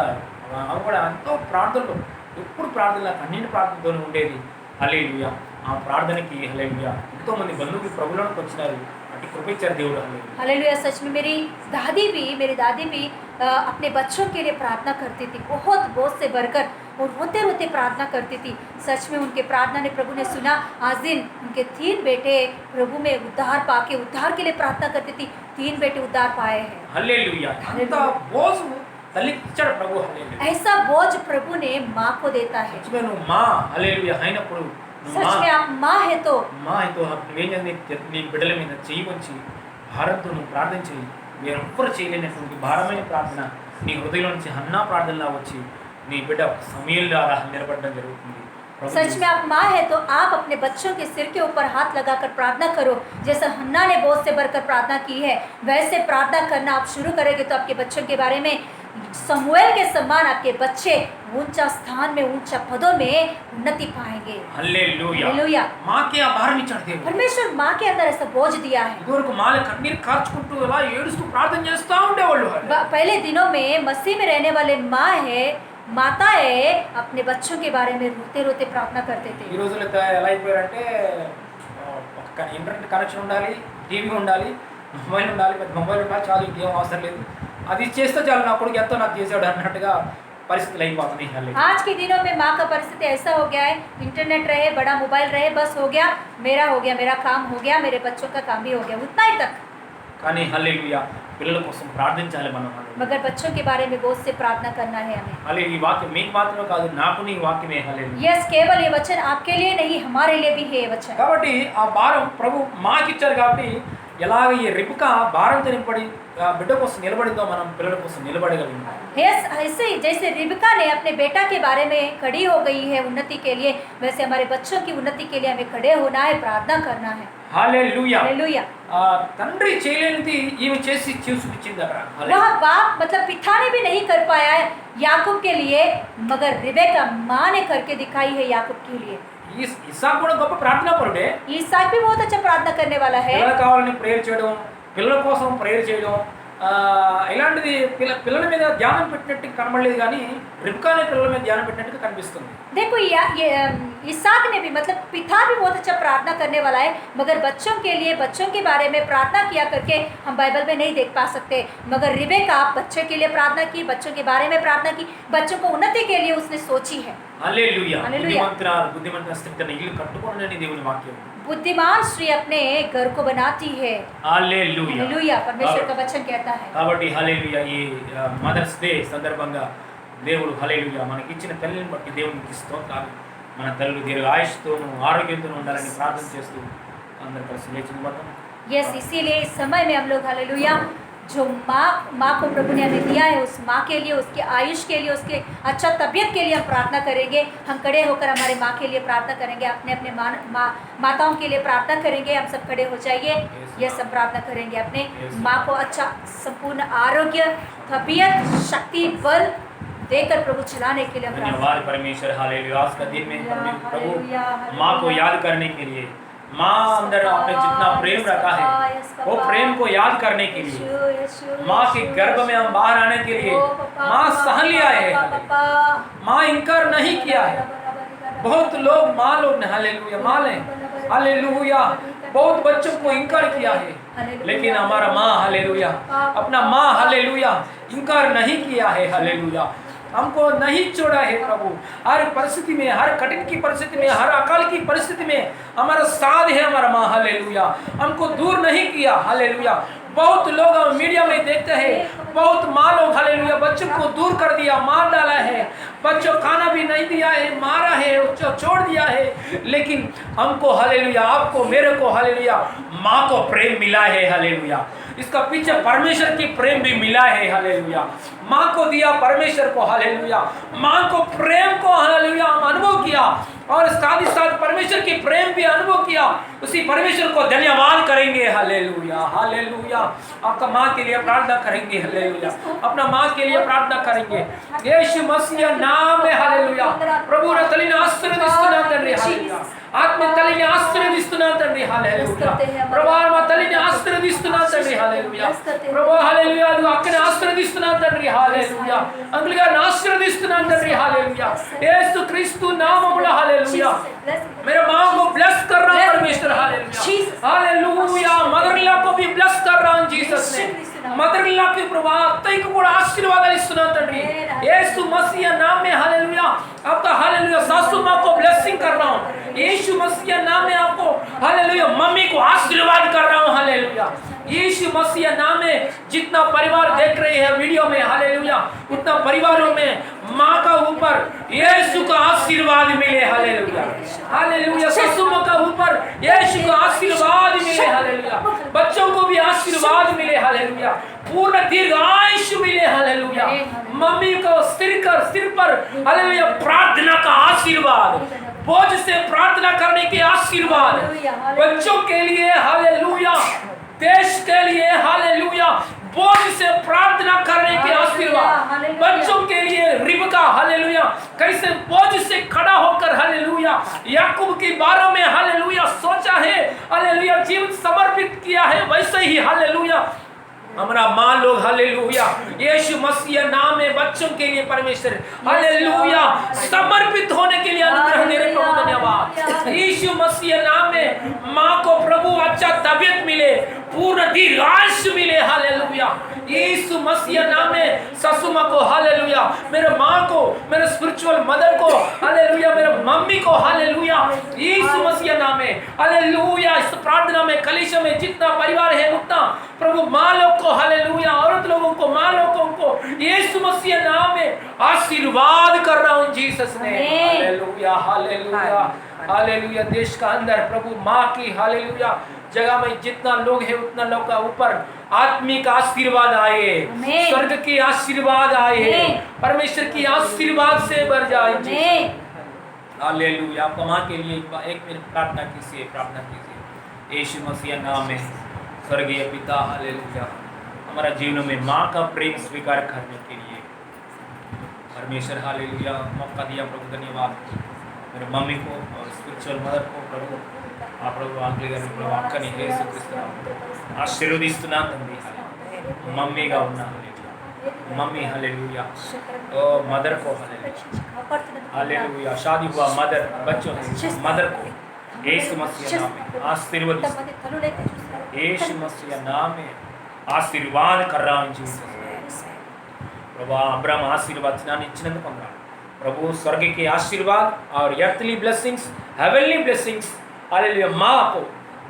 ఆమె కూడా ఎంతో ప్రార్థనలు, ఎప్పుడు ప్రార్థనలు కన్నీటి ప్రార్థనతోనే ఉండేది. హల్లెలూయా. ఆ ప్రార్థనకి హల్లెలూయా ఎంతో మంది బంధువులు ప్రభువులోకి వచ్చినారు. అటు కృప ఇచ్చారు దేవుడు. హల్లెలూయా. हालेलुया। सच में मेरी दादी भी अपने बच्चों के लिए प्रार्थना करती थी, बहुत बोझ से भरकर, और रोते रोते प्रार्थना करती थी। सच में उनके प्रार्थना ने प्रभु ने सुना। आज दिन उनके 3 बेटे प्रभु में उद्धार पाके उद्धार के लिए प्रार्थना करती थी। 3 बेटे उद्धार पाए हैं। హల్లెలూయా. అంత బోసు తల్లికి ఇచ్చాడు ప్రభు. హల్లెలూయా. ऐसा बोझ प्रभु ने माँ को देता है। సత్యమే నువ్వు మా హల్లెలూయా అయినప్పుడు सच में आप माँ है तो మా అయితే నువ్వేం చేయాలి, నీ బిడ్డల మీద చెయ్యి వంచి భారంతో నువ్వు ప్రార్థన చేయి. వేరెవ్వరు చేయలేనటువంటి భారమైన ప్రార్థన నీ హృదయంలో నుంచి హన్నా ప్రార్థనలా వచ్చి నీ బిడ్డ సమీల్ ద్వారా నిలబడడం జరుగుతుంది. सच में आप माँ है तो आप अपने बच्चों के सिर के ऊपर हाथ लगाकर प्रार्थना करो। जैसा हन्ना ने बोझ से भरकर प्रार्थना की है, वैसे प्रार्थना करना आप शुरू करेंगे तो आपके बच्चों के बारे में समूएल के समान आपके बच्चे ऊंचा स्थान में, ऊंचा पदों में उन्नति पाएंगे। హల్లెలూయా. हालेलुया। మాకే ఆ భారం ఇచ్చాడు దేవుడు. परमेश्वर माँ के अंदर ऐसा बोझ दिया है। ఇదివరకు మాల కన్నీరు కార్చుకుంటూ అలా ఏడుస్తూ ప్రార్థన చేస్తూ ఉండేవాళ్ళు. पहले दिनों में मसीह में रहने वाले माँ है, माताएं अपने बच्चों के बारे में रोते रोते प्रार्थना करते थे। ఈ రోజుల్లో ఎలా అయిపోయారంటే ఒక ఇంటర్నెట్ కనెక్షన్ ఉండాలి, టీవీ ఉండాలి, మొబైల్ ఉండాలి, మొబైల్ ఉండాలి, చాలు ఇంకేం అవసరం లేదు, అది చేస్తే చాలు నా కొడుకు ఎంతో నాకు చేసాడు అన్నట్టుగా పరిస్థితులు అయిపోతున్నాయి హల్లెలూయా आज के दिनों में माँ का परिस्थिति ऐसा हो गया है, इंटरनेट रहे, बड़ा मोबाइल रहे, बस हो गया, मेरा काम हो गया, मेरे बच्चों का काम भी हो गया, उतना ही तक। కానీ హల్లెలూయా పిల్లల కోసం ప్రార్థించాలి మనం హల్లెలూయా मगर बच्चों के बारे में बहुत से प्रार्थना करना है हमें। హల్లెలూయా ఈ వాక్యం మీకు మాత్రమే కాదు నాకు నీ వాక్యమే హల్లెలూయా यस, केवल ये वचन आपके लिए नहीं, हमारे लिए भी है ये वचन। కాబట్టి ఆ భారం ప్రభు మాకిచ్చారు కాబట్టి ఎలాగ ఈ రిబ్కా భారంతో నింపడి ఆ బిడ్డ కోసం నిలబడిందో మనం పిల్లల కోసం నిలబడగలిగాం यस, ऐसे ही जैसे रिबका ने अपने बेटा के बारे में खड़ी हो गई है उन्नति के लिए, वैसे हमारे बच्चों की उन्नति के लिए हमें खड़े होना है, प्रार्थना करना है। Hallelujah hallelujah. తండ్రి చేయలేనిది ఈమె చేసి చూపించింది అక్కడ वह बाप मतलब पिता ने भी नहीं कर पाया है याकूब के लिए, मगर रिबेका माँ ने करके दिखाई है याकूब के लिए। ఇస్సాకు కూడా గొప్ప ప్రార్థనాపరుడే ईसाक भी बहुत अच्छा प्रार्थना करने वाला है। పిల్లలు కావాలని ప్రేయర్ చేయడం పిల్లల కోసం ప్రేయర్ చేయడం ఇలాంటిది పిల్లల మీద ధ్యానం పెట్టినట్టు కనబడలేదు కానీ రిబ్కానే పిల్లల మీద ధ్యానం పెట్టినట్టు కనిపిస్తుంది देखो ये ईसाक ने भी मतलब पिता भी बहुत अच्छा प्रार्थना करने वाला है, मगर बच्चों के लिए बच्चों के बारे में प्रार्थना किया करके हम बाइबल में नहीं देख पा सकते। मगर रिबेका बच्चे के लिए प्रार्थना की, बच्चों के बारे में प्रार्थना की, बच्चों को उन्नति के लिए उसने सोची है। హల్లెలూయా హల్లెలూయా। బుద్ధిమంతుల స్త్రీ తన ఇల్లు కట్టుకోనని దేవుని వాక్యం बुद्धिमान स्त्री अपने घर को बनाती है। హల్లెలూయా हालेलुया, परमेश्वर का वचन कहता है। కాబట్టి హల్లెలూయా ఈ మదర్స్ డే సందర్భంగా దేవుడు హల్లెలూయా మనకి ఇచ్చిన తల్లిని బట్టి దేవునికి స్తోత్రాలు మన తల్లి దీర్ఘ ఆయుష్తోనూ ఆరోగ్యంతోనూ ఉండాలని ప్రార్థన చేస్తూ అందరూ కలిసి లేచి నిలబడతాం यस, इसीलिए इस समय में हम लोग हालेलुया जो माँ को प्रभु ने हमें दिया है, उस माँ के लिए, उसके आयुष के लिए, उसके अच्छा तबीयत के लिए हम प्रार्थना करेंगे। हम खड़े होकर हमारे माँ के लिए प्रार्थना करेंगे, अपने अपने माताओं के लिए प्रार्थना करेंगे। हम सब खड़े हो जाइए। यस, हम प्रार्थना करेंगे अपने माँ को अच्छा संपूर्ण आरोग्य, तबीयत, शक्ति, बल देकर प्रभु चलाने के लिए हम प्रार्थना धन्यवाद परमेश्वर हालेलुया आज का दिन में प्रभु हालेलुया, माँ को याद करने के लिए माँ अंदर आपने जितना प्रेम रखा है वो प्रेम को याद करने के लिए माँ के गर्भ में हम बाहर आने के लिए माँ सहन लिया है माँ इनकार नहीं किया है बहुत लोग माँ लोग ने हालेलुया माँ ने हालेलुया बहुत बच्चों को इनकार किया है लेकिन हमारा माँ हालेलुया अपना माँ हालेलुया इनकार नहीं किया है हालेलुया हमको नहीं छोड़ा है प्रभु हर परिस्थिति में हर कठिन की परिस्थिति में हर अकाल की परिस्थिति में हमारा साथ है हमारा माँ हालेलुया हमको दूर नहीं किया हालेलुया बहुत लोग हम मीडिया में देखते हैं बहुत माँ लोग हालेलुया बच्चों को दूर कर दिया मार डाला है बच्चों खाना भी नहीं दिया है मारा है छोड़ दिया है लेकिन हमको हालेलुया आपको मेरे को हालेलुया माँ को प्रेम मिला है हालेलुया इसका पीछे परमेश्वर की प्रेम भी मिला है हालेलुया माँ को दिया परमेश्वर को हालेलुया माँ को प्रेम को हालेलुया हम अनुभव किया और साथ ही साथ परमेश्वर की प्रेम भी अनुभव किया उसी परमेश्वर को धन्यवाद करेंगे हालेलुया हालेलुया आपका माँ के लिए प्रार्थना करेंगे हालेलुया अपना माँ के लिए प्रार्थना करेंगे यीशु मसीह नाम में हालेलुया प्रभु रे तल्लिని ఆశీర్వదిస్తున్నాను తండ్రి हालेलुया ఆత్మ తల్లిని ఆశీర్వదిస్తున్నాను తండ్రి हालेलुया ప్రభువా మా తల్లిని ఆశీర్వదిస్తున్నాను తండ్రి हालेलुया ప్రభువా हालेलुया నువ్వు అక్కని ఆశీర్వదిస్తున్నాను తండ్రి हालेलुया అంకుల్ గారిని ఆశీర్వదిస్తున్నాను తండ్రి हालेलुया యేసు క్రీస్తు నామములో हालेलुया मेरे माँ को ब्लेस कर रहा हूं परमेश्वर हालेलुया हालेलुया मदर ला को भी ब्लेस कर रहा हूं जीसस ने मदर ला के प्रभु अత్తయ్య को కూడా ఆశీర్వాదాలు ఇస్తున్నాను తండ్రి యేసు मसीह नाम में हालेलुया आपका हालेलुया सासू माँ को ब्लेसिंग कर रहा हूं यीशु मसीह नाम में आपको हालेलुया मम्मी को आशीर्वाद कर रहा हूं हालेलुया यीशु मसीह नाम में जितना परिवार देख रहे हैं वीडियो में हालेलुया उतना परिवारों में माँ का ऊपर यीशु का आशीर्वाद मिले हालेलुया हालेलुया ससुर का ऊपर यीशु का आशीर्वाद मिले हालेलुया बच्चों को भी आशीर्वाद मिले हालेलुया पूर्ण दीर्घायुष मिले हालेलुया मम्मी को सिर पर हालेलुया प्रार्थना का आशीर्वाद बोझ से प्रार्थना करने के आशीर्वाद बच्चों के लिए हालेलुया देश के लिए हालेलुया बोझ से प्रार्थना करने के आशीर्वाद बच्चों के लिए रिबका हालेलुया कैसे बोझ से खड़ा होकर हालेलुया याकूब के बारे में हालेलुया सोचा है हालेलुया जीवन समर्पित किया है वैसे ही हालेलुया हमारा माँ लोग हालेलुया यीशु मसीह नाम में बच्चों के लिए परमेश्वर हालेलुया समर्पित होने के लिए अनुग्रह दे रहे प्रभु धन्यवाद यीशु मसीह नाम में माँ को प्रभु अच्छा तबीयत मिले पूर्ण दीर्घायुष मिले हालेलुया यीशु मसीह नाम में ससुर माँ को हालेलुया मेरे माँ को, मेरे स्पिरिचुअल मदर को, हालेलुया, मेरे मम्मी को, हालेलुया, यीशु मसीह नाम में, हालेलुया। इस प्रार्थना में कलीसिया में जितना परिवार है उतना प्रभु माँ लोग को, हालेलुया, औरत लोगों को, माँ लोगों को यीशु मसीह नाम में आशीर्वाद कर रहा हूँ जीसस ने। Hallelujah, hallelujah, hallelujah. देश का अंदर प्रभु माँ की, हालेलुया, जगह में जितना लोग है उतना लोग का ऊपर आत्मिक आशीर्वाद आए, स्वर्ग की आशीर्वाद आए, परमेश्वर की आशीर्वाद से भर जाए। हालेलुया। आप माँ के लिए एक मिनट प्रार्थना कीजिए, प्रार्थना कीजिए यीशु मसीह नाम में। स्वर्गीय पिता, हालेलुया, हमारा जीवन में माँ का प्रेम स्वीकार करने के लिए परमेश्वर, हालेलुया, मौका दिया प्रभु। धन्यवाद मेरे मम्मी को और स्पिरिचुअल मदर को प्रभु, ఆ ప్రభు ఆంగ్లీ గారిని ప్రభు అక్కని యేసుక్రీస్తు ఆశీర్వదిస్తున్నాను తండ్రి। మమ్మీగా ఉన్నా, मम्मी, हालेलुया, ओ मदर को, हालेलुया, शादी हुआ मदर, बच्चों मदर को यीशु मसीह नाम में आशीर्वाद, यीशु मसीह नाम में आशीर्वाद कर रहा हूँ जीसस। प्रभु अब्राहम आशीर्वाद इచ్చినందుకు వందనాలు प्रभु। स्वर्ग के आशीर्वाद और earthly blessings, heavenly blessings, hallelujah, माँ को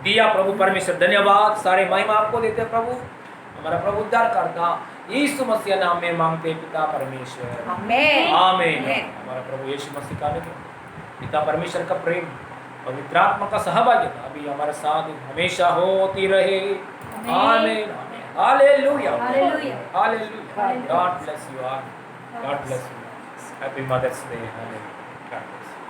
दिया प्रभु परमेश्वर। धन्यवाद, सारे महिमा आपको देते प्रभु। हमारा प्रभु उद्धार करता यीशु मसीह नाम में मांगते पिता परमेश्वर, आमीन, आमीन। हमारा प्रभु यीशु मसीह का पिता परमेश्वर का प्रेम, पवित्र आत्मा का सहभागिता अभी हमारे साथ हमेशा होती रहे। आमीन, hallelujah, hallelujah, hallelujah. God bless you all, God bless you. Happy Mother's Day. Hallelujah, God bless you.